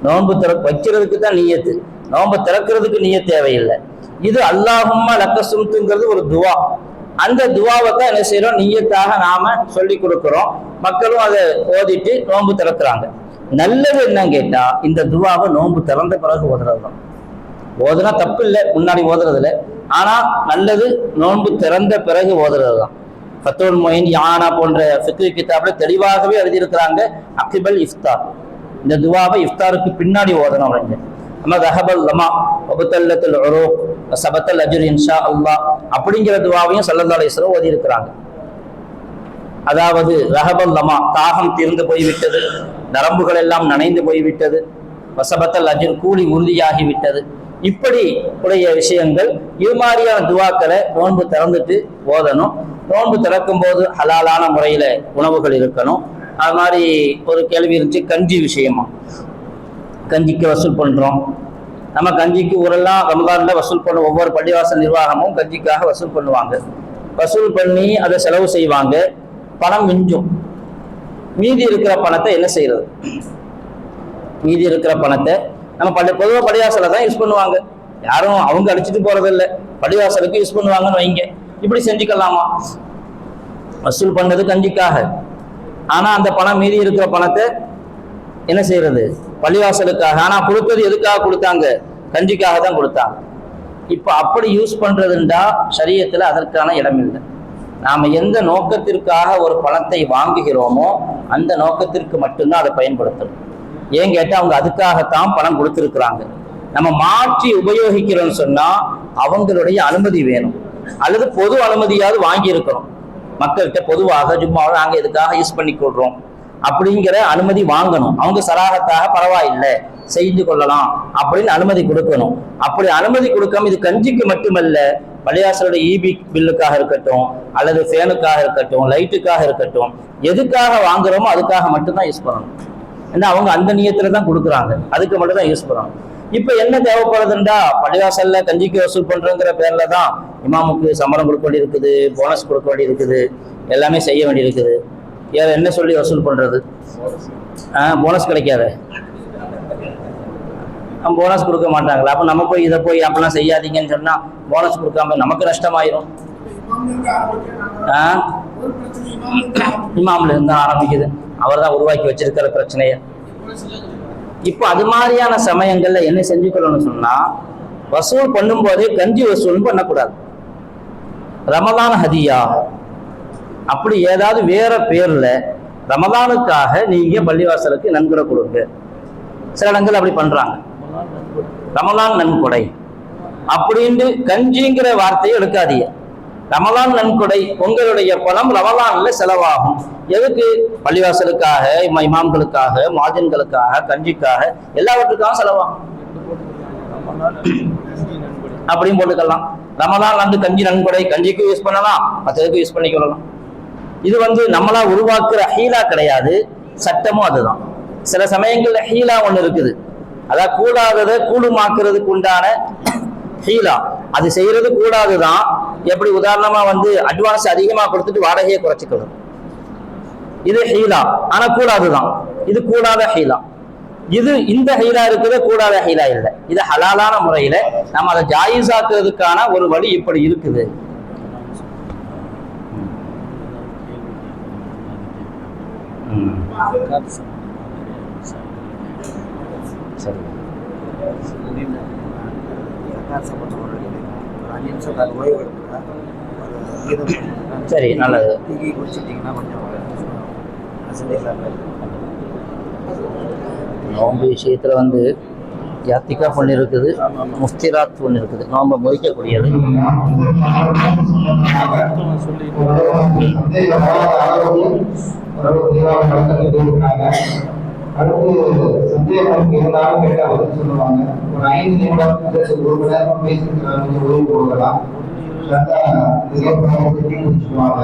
நோன்பு வைக்கிறதுக்கு தான் நீயத்து, நோன்பு திறக்கிறதுக்கு நீயத் தேவையில்லை. இது அல்லாஹும்ம லக்க சும்துங்கிறது ஒரு துவா. அந்த துவாவை தான் என்ன செய்யறோம், நீயத்தாக நாம சொல்லி கொடுக்கிறோம். மக்களும் அதை ஓதிட்டு நோன்பு திறக்கிறாங்க. நல்லது என்னன்னு கேட்டா, இந்த துவாவை நோன்பு திறந்த பிறகு ஓதுறது தான். ஓதுனா தப்பு இல்லை, முன்னாடி ஓதுறது இல்லை. ஆனா நல்லது நோன்பு திறந்த பிறகு ஓதுறது தான். ஃபத்துல் மொயின் யானா போன்ற ஃபிக்ஹ் கிதாப்ல தெளிவாகவே எழுதியிருக்கிறாங்க, அகிபல் இஃப்தார், இந்த துவாவை இஃப்தாருக்கு பின்னாடி ஓதணும் அப்படின்னு. நம்ம தஹபல் லமா வபுத்தல்லத்துல் உரூக் வஸபத்தல் அஜ்ர் இன்ஷா அல்லாஹ் அப்படிங்கிற துவாவையும் ஸல்லல்லாஹு அலைஹி வஸல்லம் ஓதி இருக்கிறாங்க. அதாவது ரஹபல் லமா, தாகம் தீர்ந்து போய்விட்டது, நரம்புகள் எல்லாம் நனைந்து போய்விட்டது, வஸபத்தல் அஜ்ர், கூலி உறுதியாகிவிட்டது. இப்படி உடைய விஷயங்கள், இது மாதிரியான துவாக்களை நோன்பு திறந்துட்டு ஓதணும். நோன்பு திறக்கும் போது ஹலாலான முறையில உணவுகள் இருக்கணும். அது மாதிரி ஒரு கேள்வி இருந்துச்சு, கஞ்சி விஷயமா. கஞ்சிக்கு வசூல் பண்றோம். நம்ம கஞ்சிக்கு ஊரெல்லாம் ரமலான்ல வசூல் பண்ண, ஒவ்வொரு பள்ளிவாசல் நிர்வாகமும் கஞ்சிக்காக வசூல் பண்ணுவாங்க. வசூல் பண்ணி அதை செலவு செய்வாங்க. பணம் மிஞ்சும். மீதி இருக்கிற பணத்தை என்ன செய்யறது? மீதி இருக்கிற பணத்தை நம்ம பொதுவாக பள்ளிவாசல தான் யூஸ் பண்ணுவாங்க. யாரும் அவங்க அடிச்சுட்டு போறது இல்லை, பள்ளிவாசலுக்கு யூஸ் பண்ணுவாங்கன்னு வைங்க. இப்படி செஞ்சுக்கலாமா? வசூல் பண்ணது கஞ்சிக்காக, ஆனா அந்த பணம், மீதி இருக்கிற பணத்தை என்ன செய்யறது? பள்ளிவாசலுக்காக. ஆனா கொடுத்தது எதுக்காக கொடுத்தாங்க? கஞ்சிக்காக தான் கொடுத்தாங்க. இப்ப அப்படி யூஸ் பண்றதுண்டா ஷரியத்துல அதற்கான இடம் இல்லை. நாம எந்த நோக்கத்திற்காக ஒரு பணத்தை வாங்குகிறோமோ அந்த நோக்கத்திற்கு மட்டும்தான் அதை பயன்படுத்தணும். ஏன் கேட்டா அவங்க அதுக்காகத்தான் பணம் கொடுத்திருக்கிறாங்க. நம்ம மாற்றி உபயோகிக்கிறோம்னு சொன்னா அவங்களுடைய அனுமதி வேணும், அல்லது பொது அனுமதியாவது வாங்கி இருக்கிறோம். மக்கள்கிட்ட பொதுவாக ஜும்மாவை நாங்க இதுக்காக யூஸ் பண்ணி கொள்றோம் அப்படிங்கிற அனுமதி வாங்கணும். அவங்க சராகத்தாக பரவாயில்லை செய்து கொள்ளலாம் அப்படின்னு அனுமதி கொடுக்கணும். அப்படி அனுமதி கொடுக்காம, இது கஞ்சிக்கு மட்டுமல்ல, பள்ளிவாசலுடைய ஈபி பில்லுக்காக இருக்கட்டும், அல்லது ஃபேனுக்காக இருக்கட்டும், லைட்டுக்காக இருக்கட்டும், எதுக்காக வாங்குறோமோ அதுக்காக மட்டும்தான் யூஸ் பண்ணணும். ஏன்னா அவங்க அந்த நியத்துல தான் கொடுக்குறாங்க, அதுக்கு மட்டும் தான் யூஸ் பண்ணணும். இப்ப என்ன தேவைப்படுதுண்டா, பள்ளிவாசல்ல கஞ்சிக்கு வசூல் பண்றோங்கிற பேர்ல தான் இமாமுக்கு சம்பளம் கொடுக்க வேண்டி இருக்குது, போனஸ் கொடுக்க வேண்டி இருக்குது, எல்லாமே செய்ய வேண்டி இருக்குது. யார் என்ன சொல்லி வசூல் பண்றது? போனஸ் கிடைக்காத, போனஸ் கொடுக்க மாட்டாங்களா? அப்ப நம்ம போய் இதை போய் அப்படிலாம் செய்யாதீங்கன்னு சொன்னா போனஸ் கொடுக்காம நமக்கு நஷ்டமாயிரும். இமாம்ல இருந்து ஆரம்பிக்குது, அவர் தான் உருவாக்கி வச்சிருக்கிற பிரச்சனைய. இப்போ அது மாதிரியான சமயங்கள்ல என்ன செஞ்சுக்கணும்னு சொன்னா, வசூல் பண்ணும் போதே கஞ்சி வசூல் பண்ணக்கூடாது. ரமலான் ஹதியா அப்படி ஏதாவது வேற பேர்ல ரமலானுக்காக நீங்க பள்ளிவாசலுக்கு நன்கொடை கொடுங்க. சில இடங்கள் அப்படி பண்றாங்க, ரமலான் நன்கொடை அப்படின்னு கஞ்சிங்கிற வார்த்தையை எடுக்காதீங்க. ரமலான் நன்கொடை, உங்களுடைய பணம் ரமலான்ல செலவாகும். எதுக்கு? பள்ளிவாசலுக்காக, இமாம்களுக்காக, மாஜன்களுக்காக, கஞ்சிக்காக, எல்லாவற்றுக்காக செலவாகும். அப்படின்னு போட்டுக்கலாம். ரமலான் வந்து கஞ்சி நன்கொடை, கஞ்சிக்கு யூஸ் பண்ணலாம், மற்றதுக்கு யூஸ் பண்ணிக்கொள்ளலாம். இது நம்மளா உருவாக்குற ஹீலா கிடையாது, சட்டமும் அதுதான். சில சமயங்கள்ல ஹீலா ஒண்ணு இருக்குது, அதான் கூடாததை கூடுமாக்குறதுக்கு உண்டான ஹீலா. அது செய்யறது கூடாதுதான். எப்படி? உதாரணமா அட்வான்ஸ் அதிகமா கொடுத்துட்டு வாடகையை குறைச்சிக்கணும், இது ஹீலா. ஆனா கூடாதுதான். இது கூடாத ஹீலா. இது இந்த ஹீலா இருக்குது கூடாத ஹீலா இல்லை. இது ஹலாலான முறையில நம்ம அதை ஜாயிஸாக்குறதுக்கான ஒரு வழி இப்படி இருக்குது. சரி சரி, நல்லது. நோம்பு விஷயத்துல வந்து யாத்திகா ஒன்று இருக்குது, முஃப்திராத் ஒன்று இருக்குது, நோம்பை முறிக்கக்கூடியது. அடுத்து சந்தேகம் இருந்தாலும் கேட்டா பதில் சொல்லுவாங்க. ஒரு 5 நிமிடம் ஒரு மணி நேரம் பேசிருக்கிறாங்க, ஓய்வு கொடுக்கலாம். முடிச்சுடுவாங்க.